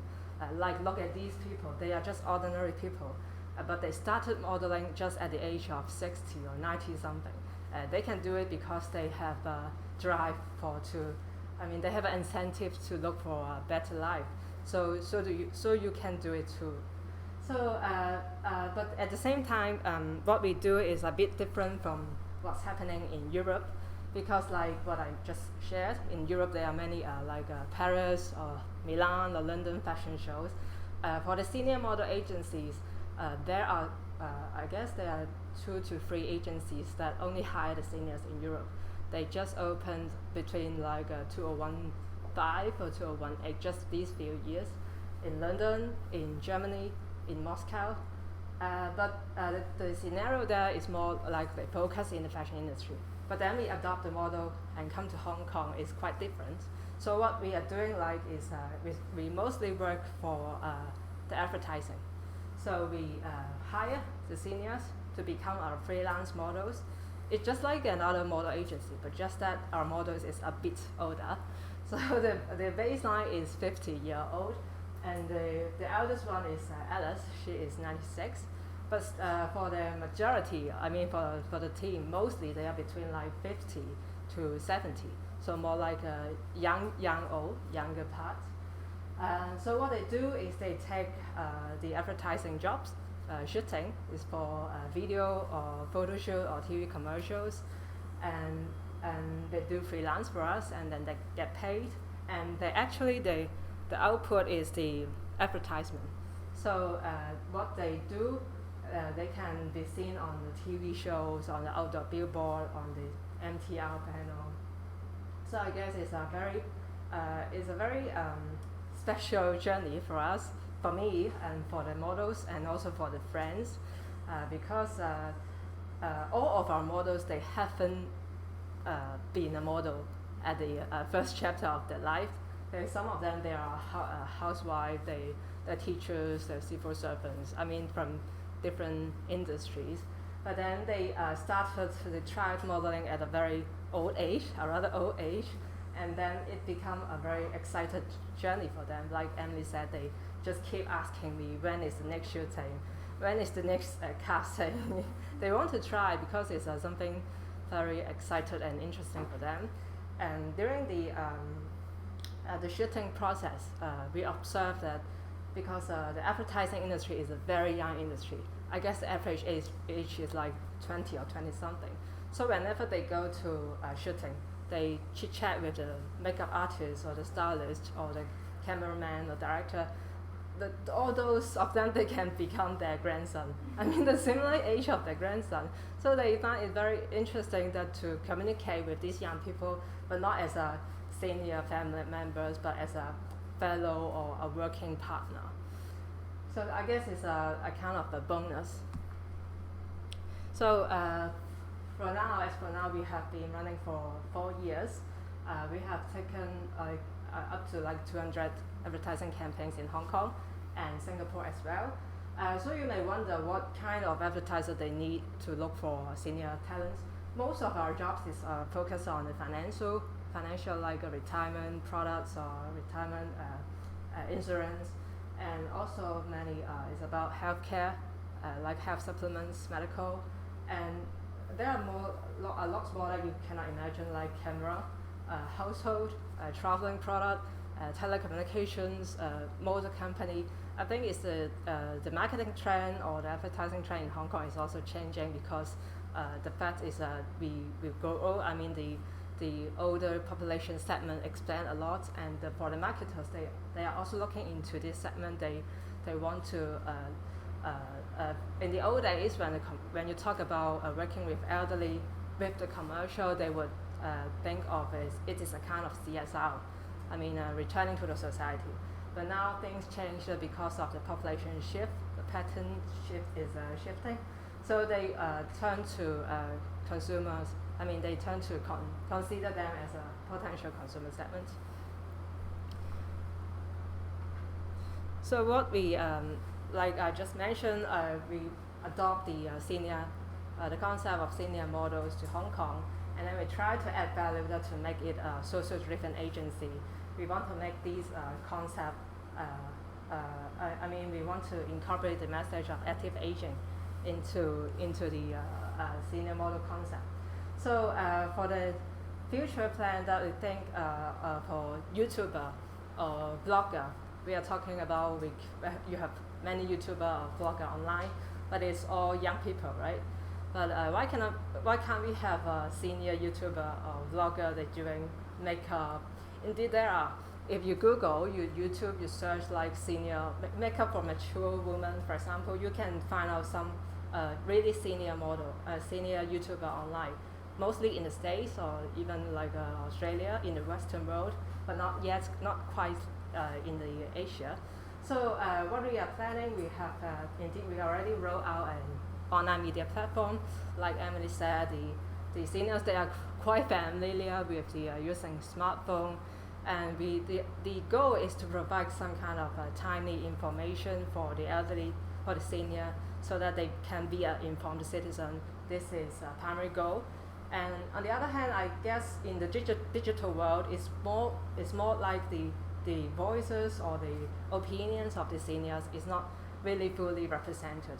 Like look at these people, they are just ordinary people, but they started modeling just at the age of 60 or 90 something. They can do it because they have a drive they have an incentive to look for a better life. So you can do it too. So, but at the same time, what we do is a bit different from what's happening in Europe, because like what I just shared, in Europe there are many Paris or Milan or London fashion shows. For the senior model agencies, there are, I guess there are 2 to 3 agencies that only hire the seniors in Europe. They just opened between like 2015 or 2018, just these few years, in London, in Germany, in Moscow. But the scenario there is more like they focus in the fashion industry. But then we adopt the model and come to Hong Kong is quite different. So what we are doing is we mostly work for the advertising. So we hire the seniors to become our freelance models. It's just like another model agency, but just that our models is a bit older. So the baseline is 50-year-old. And the eldest one is Alice. She is 96. But for the majority, I mean for the team, mostly they are between like 50 to 70. So more like a younger part. So what they do is they take the advertising jobs. Shooting is for video or photo shoot or TV commercials, and they do freelance for us, and then they get paid. And the output is the advertisement. So what they do, they can be seen on the TV shows, on the outdoor billboard, on the MTR panel. So I guess it's a very special journey for us, for me, and for the models, and also for the friends, because all of our models, they haven't been a model at the first chapter of their life. Some of them, they are housewives, they're teachers, they're civil servants, I mean from different industries. But then they tried modeling at a very old age, a rather old age, and then it became a very excited journey for them. Like Emily said, they just keep asking me, when is the next shooting? When is the next casting? They want to try because it's something very excited and interesting for them. And during the shooting process, we observed that because the advertising industry is a very young industry. I guess the average age is like 20 or 20 something. So whenever they go to shooting, they chit chat with the makeup artist or the stylist or the cameraman or director. All those of them, they can become their grandson. I mean, the similar age of their grandson. So they find it very interesting that to communicate with these young people, but not as a senior family members, but as a fellow or a working partner. So I guess it's a kind of a bonus. So for now, we have been running for 4 years. We have taken up to like 200 advertising campaigns in Hong Kong and Singapore as well. So you may wonder what kind of advertiser they need to look for senior talents. Most of our jobs is focused on the financial financial like retirement products or retirement insurance, and also many is about healthcare, like health supplements, medical, and there are a lot smaller you cannot imagine, like camera, household, traveling product, telecommunications, motor company. I think it's the marketing trend or the advertising trend in Hong Kong is also changing because the fact is we grow old. I mean the older population segment expand a lot, and for the marketers they are also looking into this segment. They want to in the old days when you talk about working with elderly with the commercial, they would think of it is a kind of CSR. I mean returning to the society. But now things change because of the population shift. The pattern shift is shifting. So they turn to consumers. I mean, they turn to consider them as a potential consumer segment. So what we, like I just mentioned, we adopt the concept of senior models to Hong Kong, and then we try to add value to make it a social-driven agency. We want to make these concepts, I mean, we want to incorporate the message of active aging into the senior model concept. So for the future plan that we think for YouTuber or blogger, we are talking about you have many YouTuber or blogger online, but it's all young people, right? But why can't we have a senior YouTuber or blogger that doing makeup? Indeed, there are. If you Google, YouTube, you search like senior makeup for mature women, for example, you can find out some really senior model, senior YouTuber online, mostly in the States or even like Australia, in the Western world, but not quite in the Asia. So what we are planning, we have indeed we already rolled out an online media platform. Like Emily said, the seniors, they are quite familiar with the using smartphone, and the goal is to provide some kind of timely information for the elderly, for the senior, so that they can be an informed citizen. This is a primary goal. And on the other hand, I guess in the digital world, it's more like the voices or the opinions of the seniors is not really fully represented.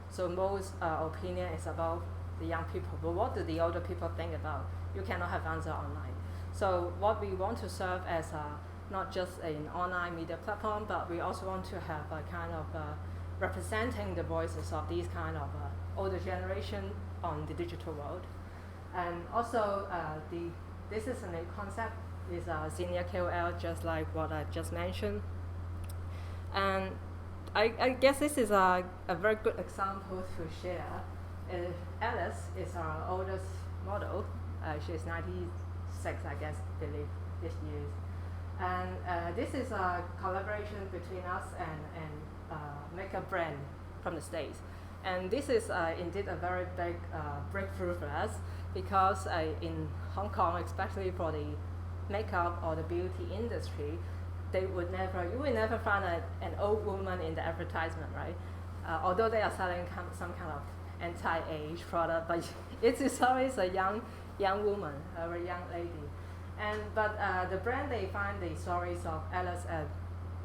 So most opinion is about the young people, but what do the older people think about? You cannot have answer online. So what we want to serve as not just an online media platform, but we also want to have a kind of representing the voices of these kind of older generation on the digital world. And also this is a new concept, is senior KOL, just like what I just mentioned. And I guess this is a very good example to share. Alice is our oldest model. She's 96, I guess, believe this year. And this is a collaboration between us and makeup brand from the States. And this is indeed a very big breakthrough for us, because in Hong Kong, especially for the makeup or the beauty industry, you would never find an old woman in the advertisement, right? Although they are selling some kind of anti-age product, but it's always a young woman, a very young lady. But the brand, they find the stories of Alice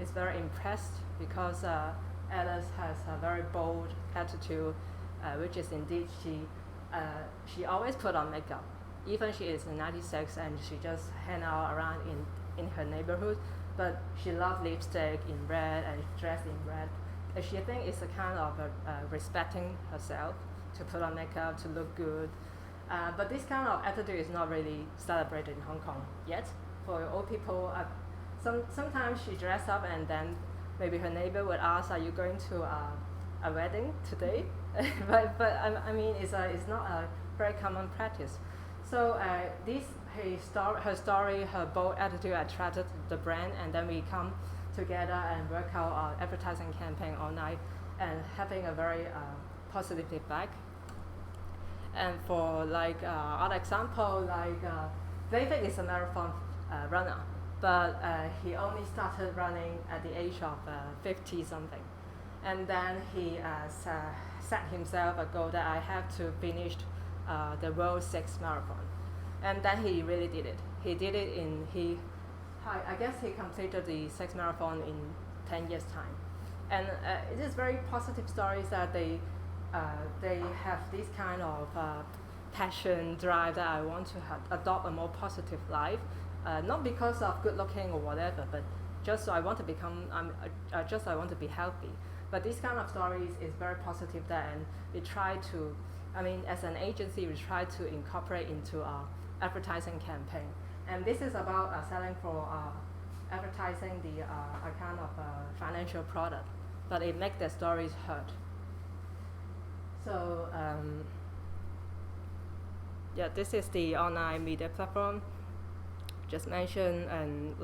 is very impressed, because Alice has a very bold attitude, which is indeed she always put on makeup. Even she is 96 and she just hang out around in her neighborhood, but she loves lipstick in red and dressed in red. And she thinks it's a kind of respecting herself to put on makeup, to look good. But this kind of attitude is not really celebrated in Hong Kong yet. For old people, sometimes she dress up and then maybe her neighbor would ask, "Are you going to a wedding today?" but I mean, it's not a very common practice. So her story, her bold attitude attracted the brand, and then we come together and work out our advertising campaign all night, and having a very positive feedback. And for like other example, like David is a marathon runner, but he only started running at the age of 50 something, and then he set himself a goal that I have to finish the World 6 marathon. And then he really did it. He did it I guess he completed the 6 marathon in 10 years time. And it is very positive stories that they have this kind of passion, drive that I want to adopt a more positive life, not because of good looking or whatever, but just so I want to I want to be healthy. But this kind of stories is very positive there, and we try to, as an agency, we try to incorporate into our advertising campaign. And this is about selling for advertising a kind of financial product, but it makes their stories hurt. So this is the online media platform just mentioned, and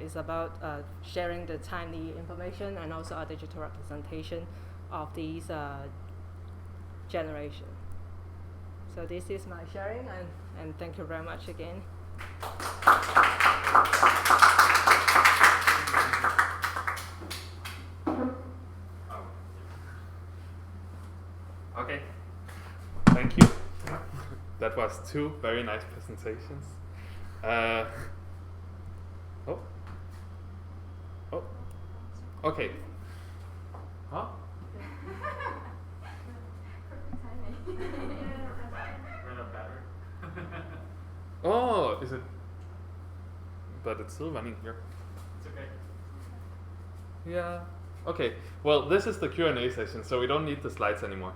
it's about sharing the timely information and also a digital representation of these generation. So this is my sharing, and thank you very much again. Okay, thank you. That was 2 very nice presentations. Okay. Huh? Ran out of battery. Oh, is it? But it's still running here. It's okay. Yeah. Okay. Well, this is the Q&A session, so we don't need the slides anymore.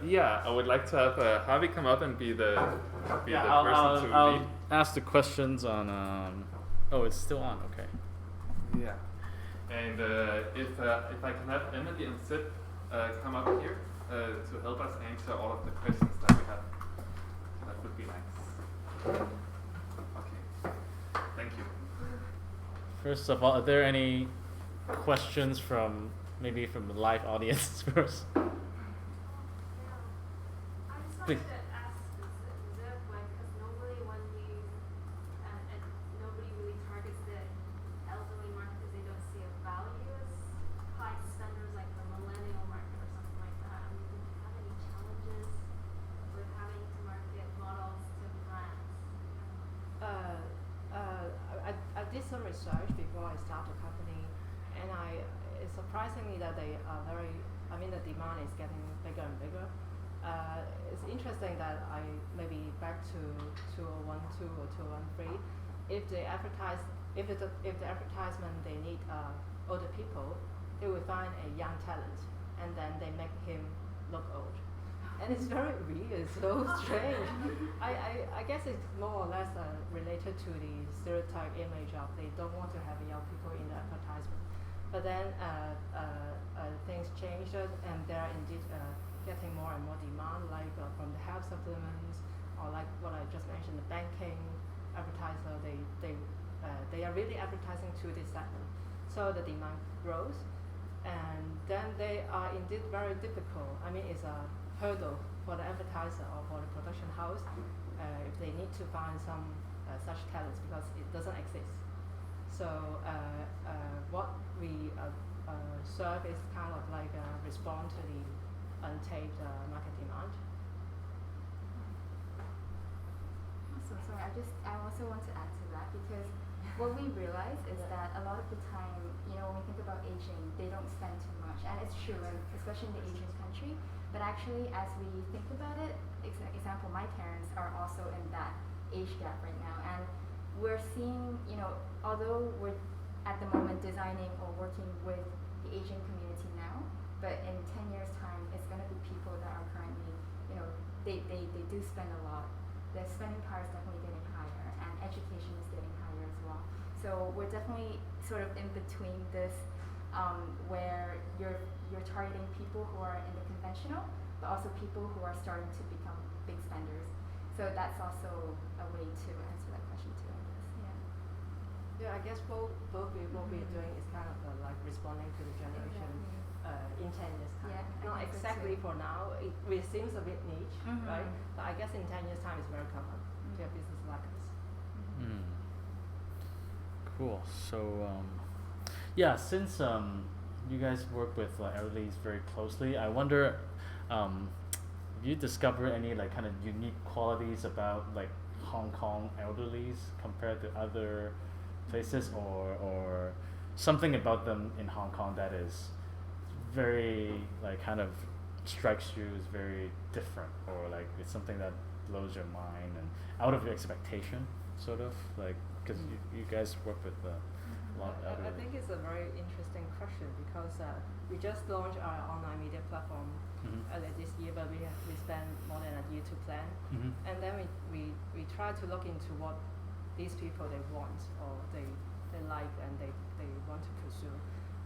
Yeah, I would like to have Harvey come up and be the person to I'll lead. ask the questions on. Oh, it's still on. Okay. Yeah. And if I can have Emily and Zip come up here to help us answer all of the questions that we have, that would be nice. Okay. Thank you. First of all, are there any questions from maybe from the live audience first? I Please. just wanted to ask Zip, because nobody really targets the elderly market because they don't see a value as high spenders like the millennial market or something like that. Do you have any challenges with having to market models to brands? I did some research before I started the company, and it's surprising me that they are the demand is getting bigger and bigger. It's interesting that maybe back to 2012 or 2013, if the advertisement they need older people, they will find a young talent, and then they make him look old. And it's very weird, so strange. I guess it's more or less related to the stereotype image of they don't want to have young people in the advertisement. But then things changed, and there are indeed getting more and more demand, from the health supplements, or like what I just mentioned, the banking advertiser. They are really advertising to this segment, so the demand grows, and then they are indeed very difficult. It's a hurdle for the advertiser or for the production house if they need to find some such talents because it doesn't exist. So what we serve is kind of like respond to the untapped market demand. So sorry, I also want to add to that because what we realize is that a lot of the time, when we think about aging, they don't spend too much, and it's true, especially in the Asian country. But actually, as we think about it, example, my parents are also in that age gap right now, and we're seeing, although we're at the moment designing or working with the Asian community now, but in 10 years' time, it's going to be people that are currently, they do spend a lot. The spending power is definitely getting higher, and education is getting higher as well. So we're definitely sort of in between this, where you're targeting people who are in the conventional, but also people who are starting to become big spenders. So that's also a way to answer that question too, I guess. Yeah, I guess both what we're doing is kind of like responding to the generation in 10 years time. Yeah, Not exactly for now. It seems a bit niche, right? But I guess in 10 years time it's very common to have business like this. Cool. So, since you guys work with Elderlies very closely, I wonder, you discover any like kind of unique qualities about like Hong Kong elderlies compared to other places, or something about them in Hong Kong that is very like kind of strikes you as very different, or like it's something that blows your mind and out of your expectation, sort of like because you guys work with a lot of I elderly. think it's a very interesting question because we just launched our online media platform earlier this year, but we spent more than a year to plan, and then we try to look into what these people they want or they like and they want to pursue.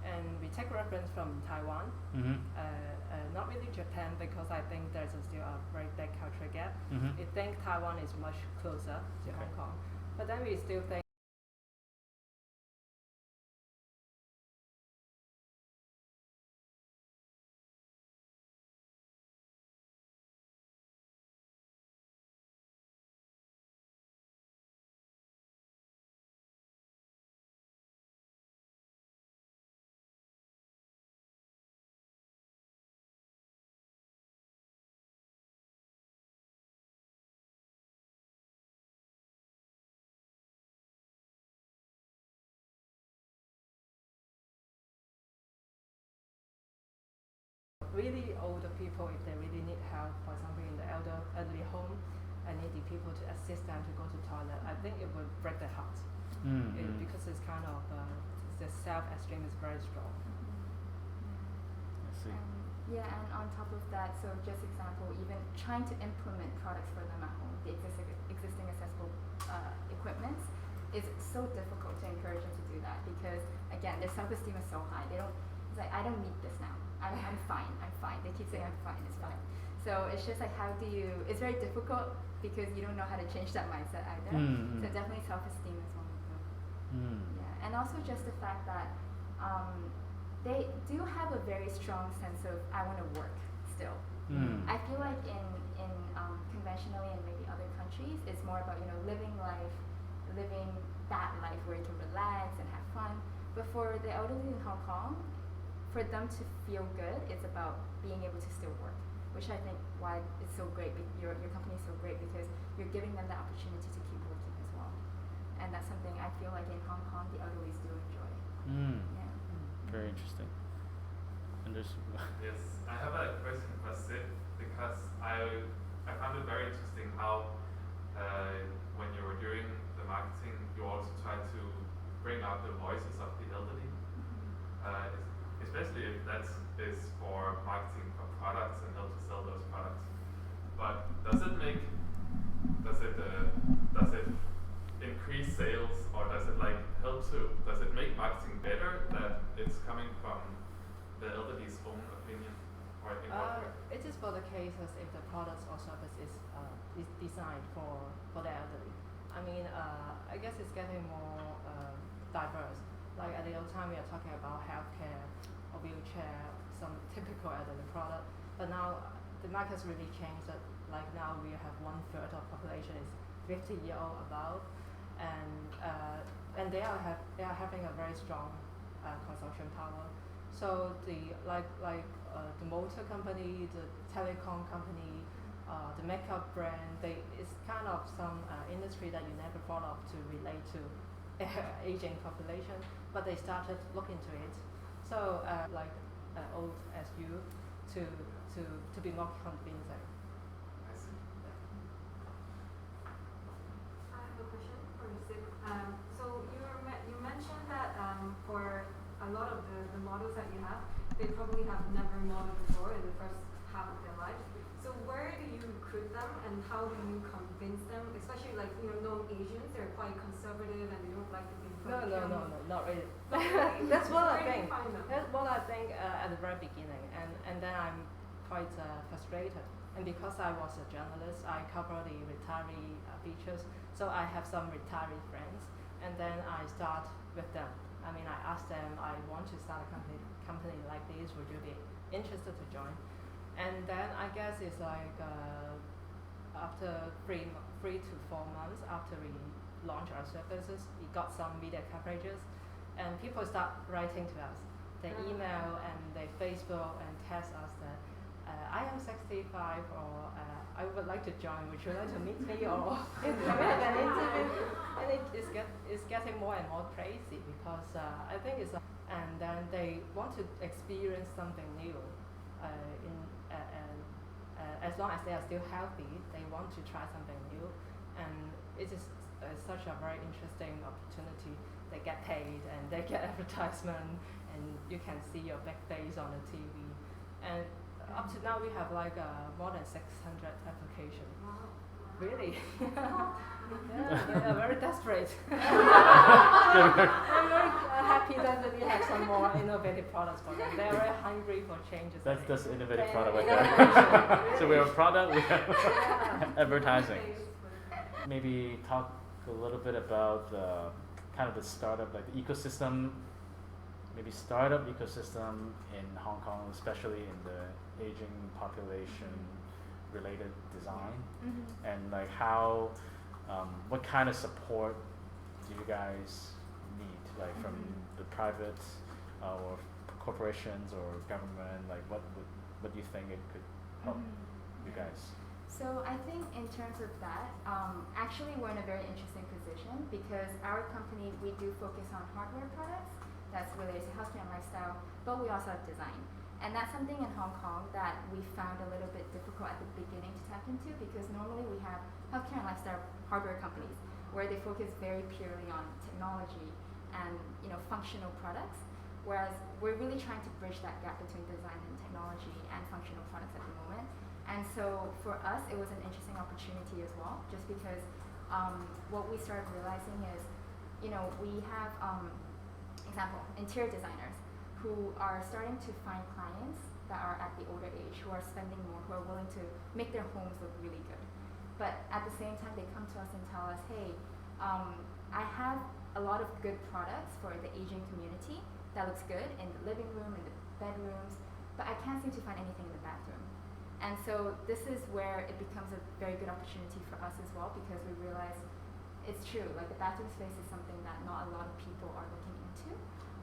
And we take reference from Taiwan, not really Japan, because I think there's still a very big cultural gap. We think Taiwan is much closer to Hong Kong, but then we still think really older people, if they really need help, for example in the elderly home, and need the people to assist them to go to toilet, I think it would break their heart. Because it's kind of the self-esteem is very strong. I see. Yeah, and on top of that, so just example, even trying to implement products for them at home, the existing accessible equipments, is so difficult to encourage them to do that because again, their self-esteem is so high. It's like, I don't need this now. I'm fine. They keep saying I'm fine. It's fine. So it's just like, how do you? It's very difficult because you don't know how to change that mindset either. So definitely self-esteem is one of them. Yeah, and also just the fact that they do have a very strong sense of I want to work still. I feel like in conventionally and maybe other countries, it's more about living that life where you can relax and have fun. But for the elderly in Hong Kong, for them to feel good, it's about being able to still work, which I think why it's so great. Your company is so great because you're giving them the opportunity to keep working as well, and that's something I feel like in Hong Kong the elderlies do enjoy. Yeah. Very interesting. And there's Yes, I have a question for Zip because I found it very interesting how when you were doing the marketing, you also try to bring out the voices of the elderly, especially if that is for marketing for products and how to sell those products. But does it increase sales, or does it like help to? Does it make marketing better that it's coming from the elderly's own opinion, or in what way? It is for the cases if the products or service is designed for the elderly. I mean, I guess it's getting more diverse. Like at the old time, we are talking about healthcare or wheelchair, some typical elderly product. But now the market's really changed. That like now we have 1/3 of population is 50-year-old above, and they are having a very strong consumption power. So the motor company, the telecom company, the makeup brand, it's kind of some industry that you never thought of to relate to aging population, but they started looking into it. So old as you to be more convincing. I see. I have a question for Zip. So you mentioned that for a lot of the models that you have, they probably have never modeled before in the first half of their life. So where do you recruit them, and how do you convince them? Especially non-Asians, they're quite conservative and they don't like to be. No, not really. That's what I where do think. you find them? That's what I think at the very beginning, and then I'm quite frustrated. And because I was a journalist, I cover the retiree features, so I have some retiree friends, and then I start with them. I mean, I ask them, I want to start a company like this, would you be interested to join? And then I guess it's like after 3 to 4 months after we launch our services, we got some media coverages, and people start writing to us. They email and they Facebook and text us that I am 65, or I would like to join. Would you like to meet me, or can we have an interview? And it's getting more and more crazy because I think it's and then they want to experience something new. As long as they are still healthy, they want to try something new, and it is such a very interesting opportunity. They get paid and they get advertisement, and you can see your big face on the TV. And up to now, we have like more than 600 applications. Wow. Really? Yeah, they are very desperate. I'm very happy that we have some more innovative products for them. They are very hungry for changes. That's innovative Yeah, product right innovation, there. So we have a product, we have Yeah. advertising. Maybe talk a little bit about the kind of the startup, like the ecosystem, maybe startup ecosystem in Hong Kong, especially in the aging population related design, and like how, what kind of support do you guys need, like from the private or corporations or government? Like what do you think it could help you guys? So I think in terms of that, actually we're in a very interesting position because our company, we do focus on hardware products that's related to healthcare and lifestyle, but we also have design. And that's something in Hong Kong that we found a little bit difficult at the beginning to tap into because normally we have healthcare and lifestyle hardware companies where they focus very purely on technology and functional products, whereas we're really trying to bridge that gap between design and technology and functional products at the moment. And so for us, it was an interesting opportunity as well, just because what we started realizing is, we have, example, interior designers who are starting to find clients that are at the older age, who are spending more, who are willing to make their homes look really good. But at the same time, they come to us and tell us, hey, I have a lot of good products for the aging community that looks good in the living room, in the bedrooms, but I can't seem to find anything in the bathroom. And so this is where it becomes a very good opportunity for us as well, because we realize it's true, like the bathroom space is something that not a lot of people are looking into.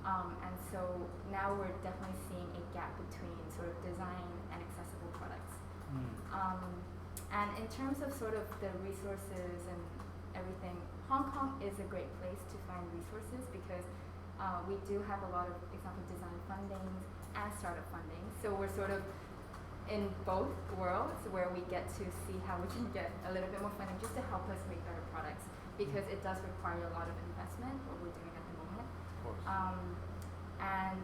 And so now we're definitely seeing a gap between sort of design and accessible products. And in terms of sort of the resources and everything, Hong Kong is a great place to find resources because we do have a lot of example design fundings and startup funding. So we're sort of in both worlds where we get to see how we can get a little bit more funding just to help us make better products because it does require a lot of investment, what we're doing at the moment. And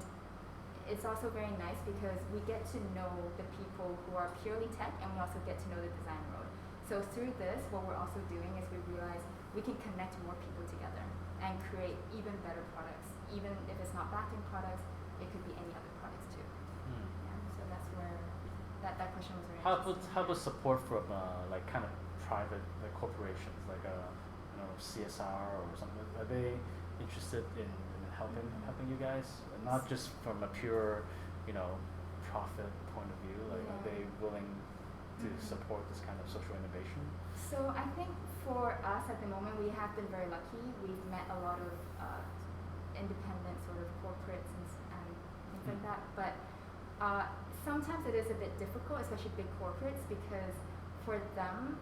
it's also very nice because we get to know the people who are purely tech and we also get to know the design road. So through this, what we're also doing is we realize we can connect more people together and create even better products. Even if it's not bathroom products, it could be any other products too. Yeah, so that's where that question was very interesting. How about support from like kind of private like corporations like CSR or something? Are they interested in helping you guys, not just from a pure profit point of view? Like are they willing to support this kind of social innovation? So I think for us at the moment we have been very lucky. We've met a lot of independent sort of corporates and things like that, but sometimes it is a bit difficult, especially big corporates, because for them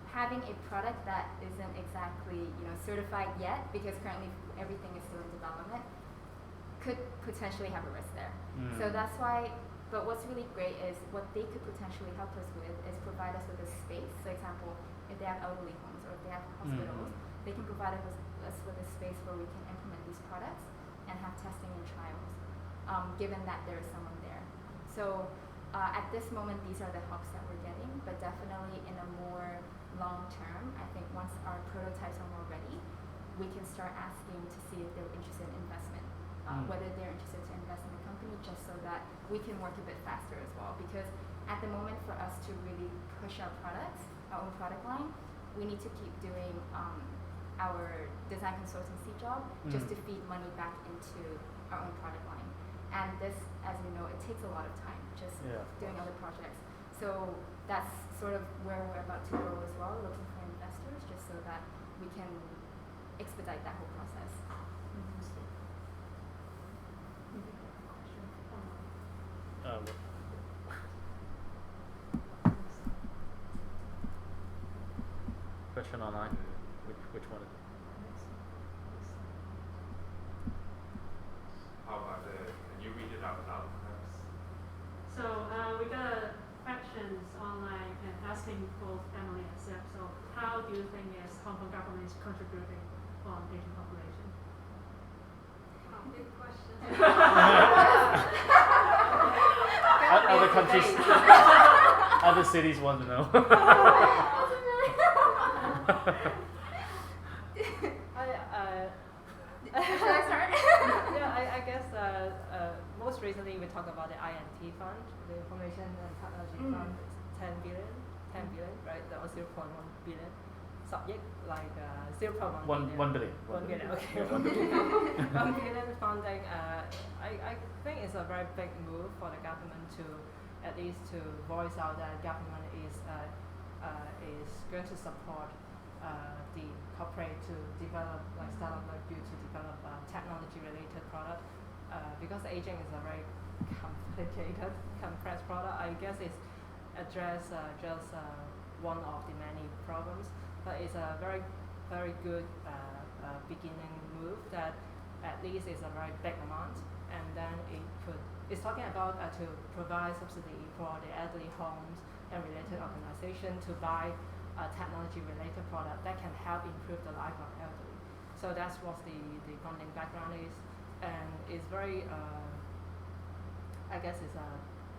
having a product that isn't exactly certified yet, because currently everything is still in development, could potentially have a risk there. So that's why. But what's really great is what they could potentially help us with is provide us with a space. So example, if they have elderly homes or if they have hospitals, they can provide us with a space where we can implement these products and have testing and trials, given that there is someone there. So at this moment, these are the helps that we're getting, but definitely in a more long term, I think once our prototypes are more ready, we can start asking to see if they're interested in investment, whether they're interested to invest in the company, just so that we can work a bit faster as well. Because at the moment, for us to really push our products, our own product line, we need to keep doing our design consultancy job just to feed money back into our own product line. And this, as you know, it takes a lot of time just doing other projects. So that's sort of where we're about to go as well, looking for investors just so that we can expedite that whole process. online? Which one? How about can you read it out loud, perhaps? So we got questions online and asking both Emily and Zip. So how do you think is Hong Kong government is contributing on Asian population? Oh, big question. Other countries, other cities want to know. Should I start? Yeah, I guess most recently we talked about the INT fund, the Information and Technology Fund. It's 10 billion, right? That was 0.1 billion. Subject like 0.1 billion. 1 billion. 1 billion, okay. Yeah, 1 billion. 1 billion funding. I think it's a very big move for the government to at least to voice out that government is going to support the corporate to develop like startup like you to develop technology related product because aging is a very complicated, complex product. I guess it's address just one of the many problems, but it's a very very good beginning move that at least is a very big amount, and then it's talking about to provide subsidy for the elderly homes and related organizations to buy technology related product that can help improve the life of elderly. So that's what the funding background is, and it's very I guess it's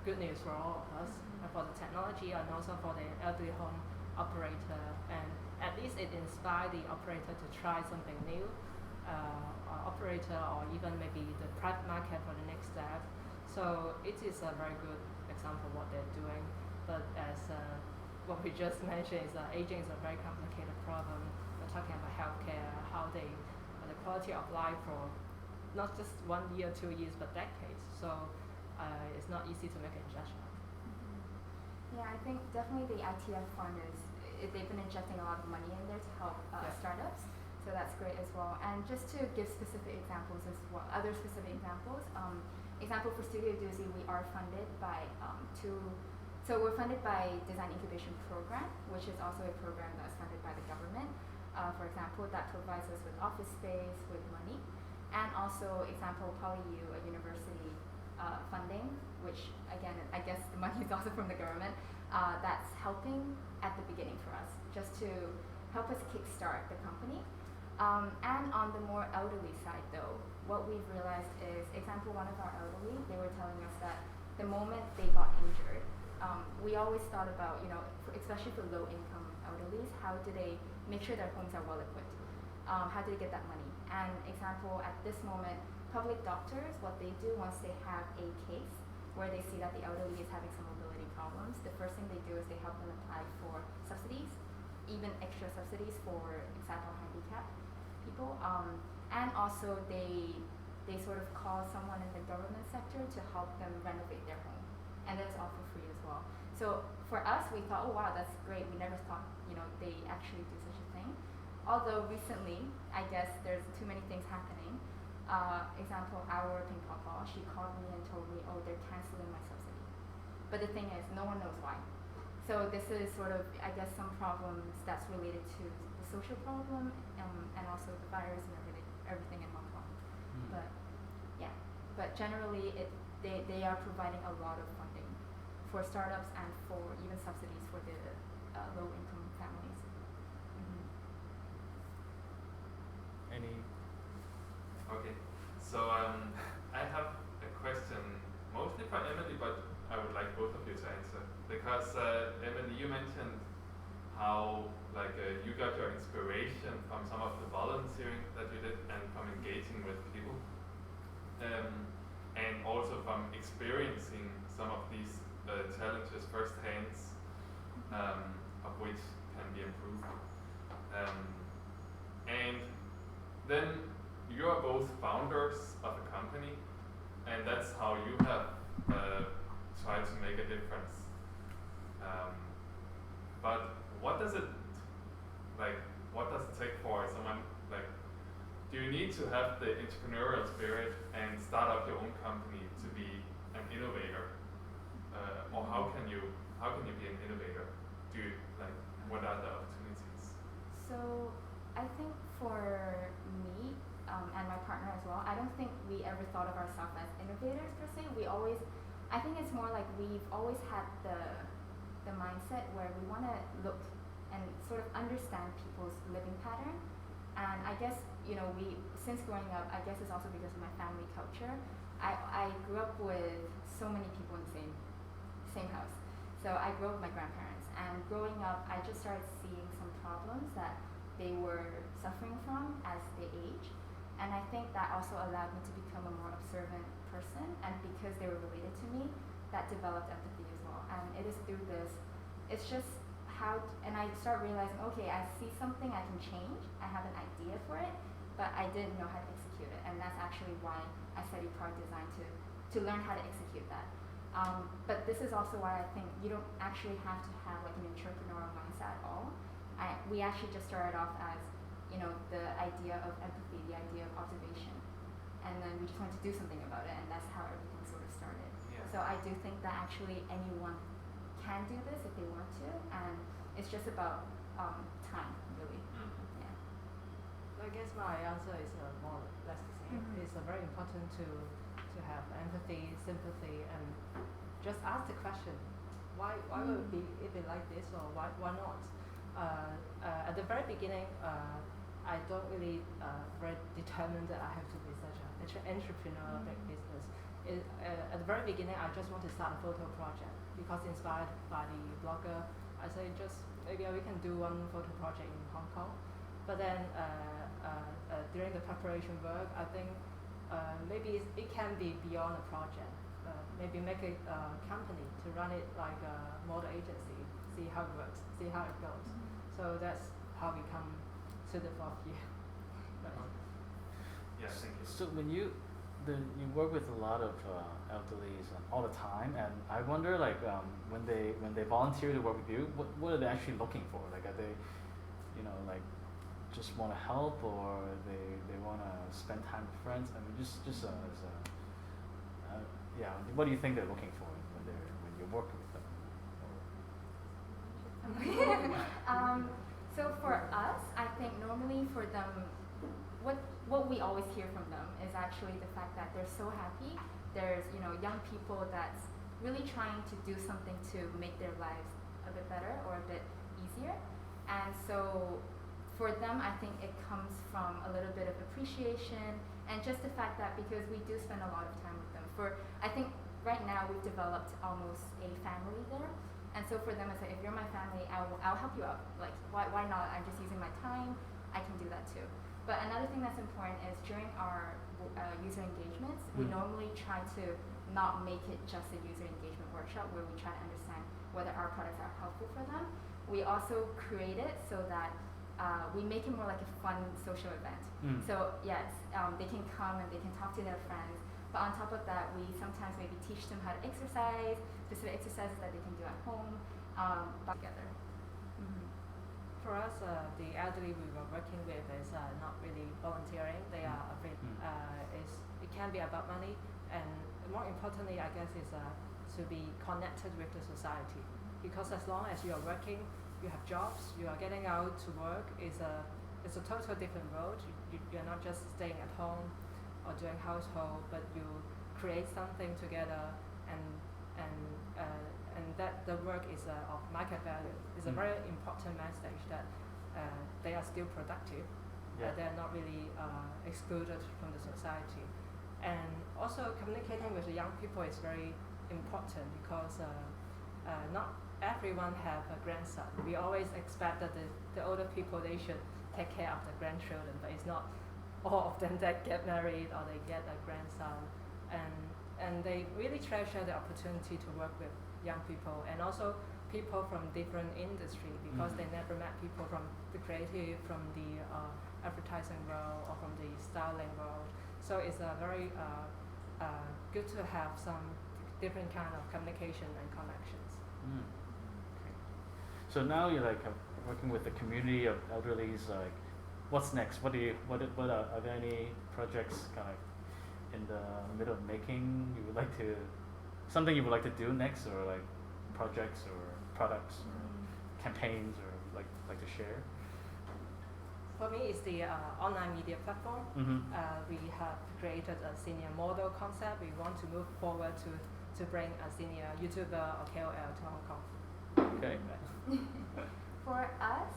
good news for all of us, for the technology and also for the elderly home operator, and at least it inspired the operator to try something new, operator or even maybe the private market for the next step. So it is a very good example of what they're doing, but as what we just mentioned is aging is a very complicated problem. We're talking about healthcare, how the quality of life for not just 1 year, 2 years, but decades. So it's not easy to make an judgment. Yeah, I think definitely the ITF fund they've been injecting a lot of money in there to help startups. So that's great as well. And just to give specific examples as well, other specific examples. Example for Studio Doozy, we are funded by so we're funded by Design Incubation Program, which is also a program that's funded by the government. For example, that provides us with office space, with money, and also example PolyU, a university funding, which again I guess the money is also from the government. That's helping at the beginning for us, just to help us kickstart the company. And on the more elderly side though, what we've realized is, example, one of our elderly, they were telling us that the moment they got injured, we always thought about, especially for low income elderlies, how do they make sure their homes are well equipped? How do they get that money? And example, at this moment, public doctors, what they do once they have a case where they see that the elderly is having some mobility problems, the first thing they do is they help them apply for subsidies, even extra subsidies for example handicapped people, and also they sort of call someone in the government sector to help them renovate their home, and that's all for free as well. So for us, we thought, oh wow, that's great. We never thought they actually do such a thing. Although recently, I guess there's too many things happening. Example, our ping pong ball, she called me and told me, oh, they're canceling my subsidy. But the thing is, no one knows why. So this is sort of, I guess, some problems that's related to the social problem and also the virus and everything in Hong Kong. But yeah, but generally they are providing a lot of funding for startups and for even subsidies for the low income families. Any? Okay, so I have a question mostly for Emily, but I would like both of you to answer, because Emily, you mentioned how you got your inspiration from some of the volunteering that you did and from engaging with people, and also from experiencing some of these challenges firsthand, of which can be improved. And then you are both founders of a company, and that's how you have tried to make a difference. But what does it take for someone, do you need to have the entrepreneurial spirit and start up your own company to be an innovator? Or how can you be an innovator? What are the opportunities? So So I think for me and my partner as well, I don't think we ever thought of ourselves as innovators per se. I think it's more like we've always had the mindset where we want to look and sort of understand people's living pattern. And I guess, since growing up, I guess it's also because of my family culture. I grew up with so many people in the same house. So I grew up with my grandparents, and growing up, I just started seeing some problems that they were suffering from as they age. And I think that also allowed me to become a more observant person, and because they were related to me, that developed empathy as well. And it is through this, it's just and I start realizing, okay, I see something I can change, I have an idea for it, but I didn't know how to execute it. And that's actually why I studied product design, to learn how to execute that. But this is also why I think you don't actually have to have like an entrepreneurial mindset at all. We actually just started off as, the idea of empathy, the idea of observation. And then we just wanted to do something about it, and that's how everything sort of started. Yeah. So I do think that actually anyone can do this if they want to, and it's just about time, really. Mm-hmm. Yeah. I guess my answer is more or less the same. Mhm. It's very important to have empathy, sympathy, and just ask the question, why would it be like this, or why not? At the very beginning, I don't really very determined that I have to be such an entrepreneur, big business. At the very beginning, I just want to start a photo project because inspired by the blogger. I say maybe we can do one photo project in Hong Kong. But then during the preparation work, I think maybe it can be beyond a project. Maybe make a company to run it like a model agency, see how it works, see how it goes. So that's how we come to the fourth year. Yeah, thank you. So when you work with a lot of elderlies all the time, and I wonder like when they volunteer to work with you, what are they actually looking for? Like are they, like just want to help, or they want to spend time with friends? I mean, just as a what do you think they're looking for when you're working with them? So for us, I think normally for them, what we always hear from them is actually the fact that they're so happy. There's young people that's really trying to do something to make their lives a bit better or a bit easier. And so for them, I think it comes from a little bit of appreciation, and just the fact that because we do spend a lot of time with them. I think right now we've developed almost a family there. And so for them, it's like, if you're my family, I'll help you out. Like, why not? I'm just using my time. I can do that too. But another thing that's important is during our user engagements, we normally try to not make it just a user engagement workshop where we try to understand whether our products are helpful for them. We also create it so that we make it more like a fun social event. So yes, they can come and they can talk to their friends. But on top of that, we sometimes maybe teach them how to exercise, specific exercises that they can do at home, together. For us, the elderly we were working with is not really volunteering. They are afraid. It can be about money, and more importantly, I guess, is to be connected with the society. Because as long as you are working, you have jobs, you are getting out to work, it's a total different world. You're not just staying at home or doing household, but you create something together, and that the work is of market value. It's a very important message that they are still productive. They're not really excluded from the society. And also communicating with the young people is very important because not everyone have a grandson. We always expect that the older people, they should take care of the grandchildren, but it's not all of them that get married or they get a grandson. And they really treasure the opportunity to work with young people, and also people from different industry, because they never met people from the creative, from the advertising world, or from the styling world. So it's a very good to have some different kind of communication and connections. Okay. So now you're like working with the community of elderlies. Like, what's next? What are there any projects kind of in the middle of making? Something you would like to do next, or like projects or products or campaigns, or like to share? For me, it's the online media platform. Mm-hmm. We have created a senior model concept. We want to move forward to bring a senior YouTuber or KOL to Hong Kong. Okay. For us,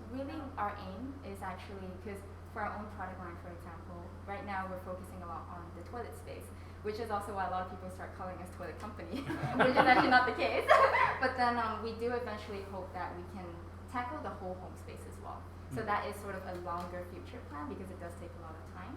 really our aim is actually, because for our own product line, for example, right now we're focusing a lot on the toilet space, which is also why a lot of people start calling us toilet company, which is actually not the case. But then we do eventually hope that we can tackle the whole home space as well. So that is sort of a longer future plan because it does take a lot of time.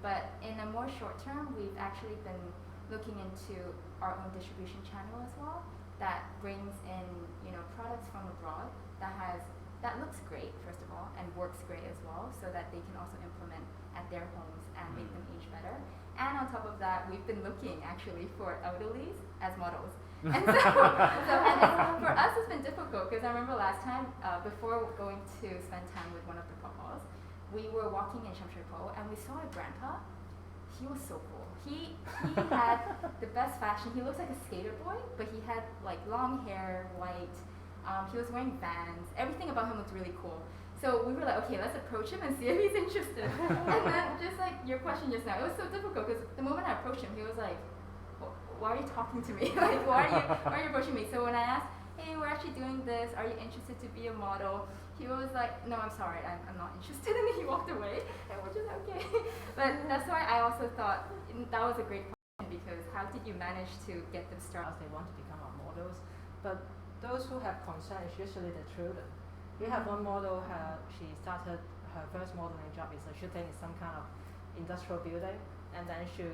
But in a more short term, we've actually been looking into our own distribution channel as well that brings in, you know, products from abroad that looks great, first of all, and works great as well, so that they can also implement at their homes and make them age better. And on top of that, we've been looking actually for elderlies as models. And for us, it's been difficult because I remember last time, before going to spend time with one of the papas, we were walking in Shamshui-Po and we saw a grandpa. He was so cool. He had the best fashion. He looks like a skater boy, but he had like long hair, white. He was wearing Vans. Everything about him looked really cool. So we were like, okay, let's approach him and see if he's interested. And then just like your question just now, it was so difficult because the moment I approached him, he was like, why are you talking to me? Like, why are you approaching me? So when I asked, hey, we're actually doing this, are you interested to be a model? He was like, no, I'm sorry, I'm not interested. And then he walked away, and we're just okay. But that's why I also thought that was a great question, because how did you manage to get them started? They want to become our models, but those who have concerns, usually the children. We have one model, she started her first modeling job is shooting in some kind of industrial building, and then she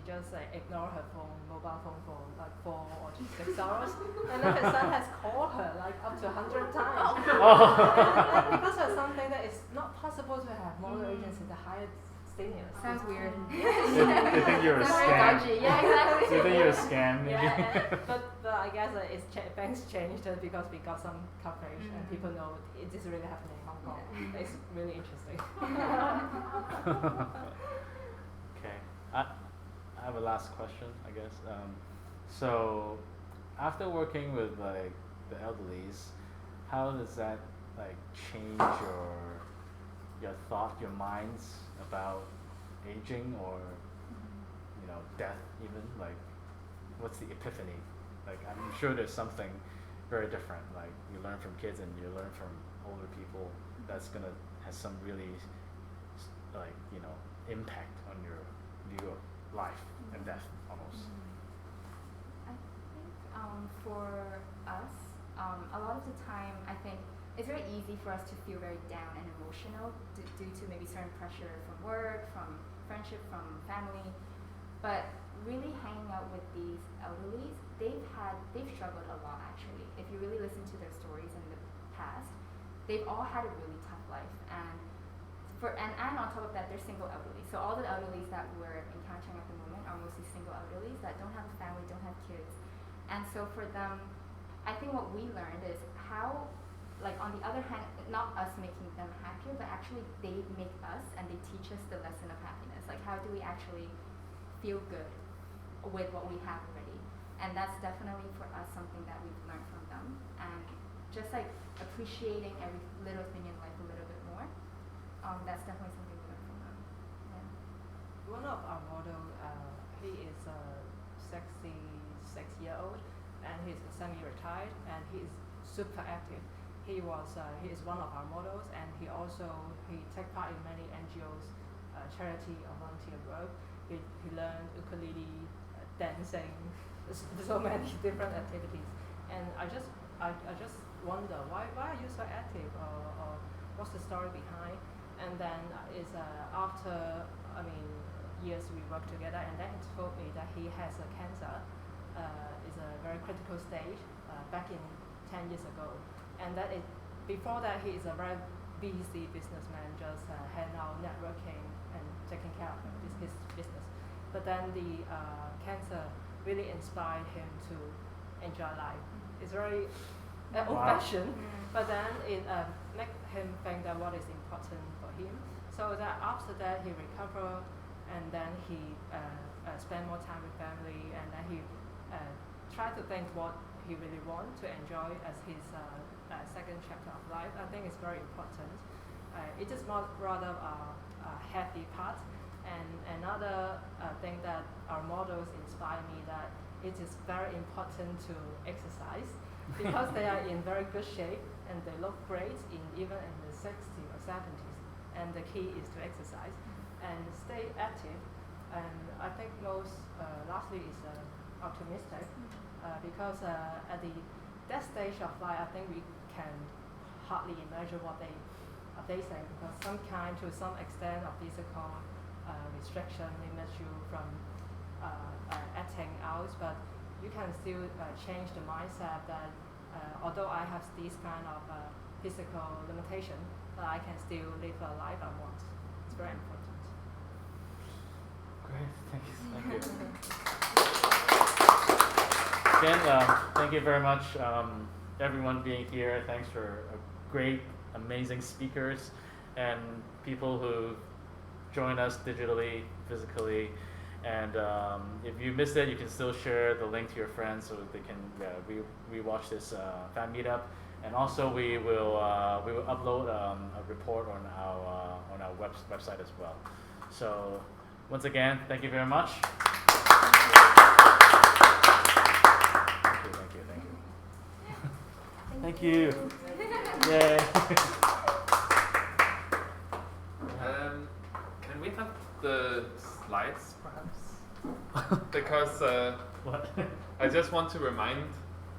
just ignored her mobile phone for like 4 or 6 hours, and then her son has called her like up to 100 times. And because of something that is not possible to have model agency to hire seniors. Sounds weird. They think you're a scam. Dodgy. Yeah, exactly. They think you're a scam, maybe. Yeah, but I guess things changed because we got some coverage and people know it is really happening in Hong Kong. It's really interesting. Okay, I have a last question, I guess. So, after working with like the elderlies, how does that like change your thought, your minds about aging or death even? Like, what's the epiphany? Like, I'm sure there's something very different. Like you learn from kids and you learn from older people. That's gonna has some really like impact on your view of life and death almost. I think for us, a lot of the time, I think it's very easy for us to feel very down and emotional due to maybe certain pressure from work, from friendship, from family. But really hanging out with these elderlies, they've struggled a lot actually. If you really listen to their stories in the past, they've all had a really tough life, and on top of that, they're single elderly. So all the elderlies that we're encountering at the moment are mostly single elderlies that don't have a family, don't have kids. And so for them, I think what we learned is how, like on the other hand, not us making them happier, but actually they make us and they teach us the lesson of happiness. Like how do we actually feel good with what we have already? And that's definitely for us something that we've learned from them. And just like appreciating every little thing in life a little bit more. That's definitely something we learned from them. Yeah. One of our model, he is a 66-year-old, and he's semi-retired, and he's super active. He is one of our models, and he take part in many NGOs, charity or volunteer work. He learned ukulele, dancing, so many different activities. And I just wonder why are you so active, or what's the story behind? And then after years we worked together, and then he told me that he has a cancer, is a very critical stage back in 10 years ago, and that before that he is a very busy businessman, just hang out, networking, and taking care of his business. But then the cancer really inspired him to enjoy life. It's very old-fashioned, but then it made him think that what is important for him. So that after that he recovered, and then he spent more time with family, and then he tried to think what he really wants to enjoy as his second chapter of life. I think it's very important. it is more rather a heavy part. And another thing that our models inspire me that it is very important to exercise because they are in very good shape and they look great even in the 60s or 70s. And the key is to exercise and stay active. And I think lastly is optimistic because at that stage of life, I think we can hardly imagine what they are facing because to some extent of physical restriction limits you from acting out, but you can still change the mindset that although I have this kind of physical limitation, but I can still live a life I want. It's very important. Great, thank you. Again, thank you very much, everyone being here. Thanks for great, amazing speakers and people who join us digitally, physically. And if you missed it, you can still share the link to your friends so they can re-watch this FAB Meetup. And also we will upload a report on our website as well. So once again, thank you very much. Thank you. Yay. Can we have the slides, perhaps? Because What? I just want to remind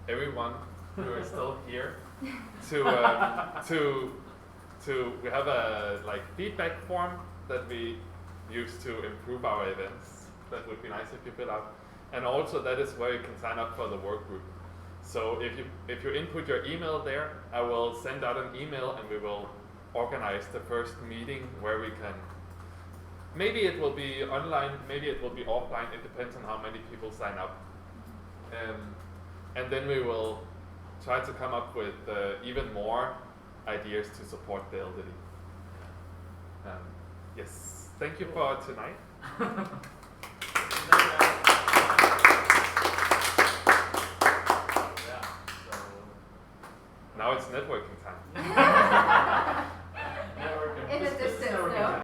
everyone who are still here to we have a feedback form that we use to improve our events. That would be nice if you fill out, and also that is where you can sign up for the work group. So if you input your email there, I will send out an email and we will organize the first meeting where we can. Maybe it will be online, maybe it will be offline. It depends on how many people sign up. And then we will try to come up with even more ideas to support the elderly. Yes, thank you for tonight.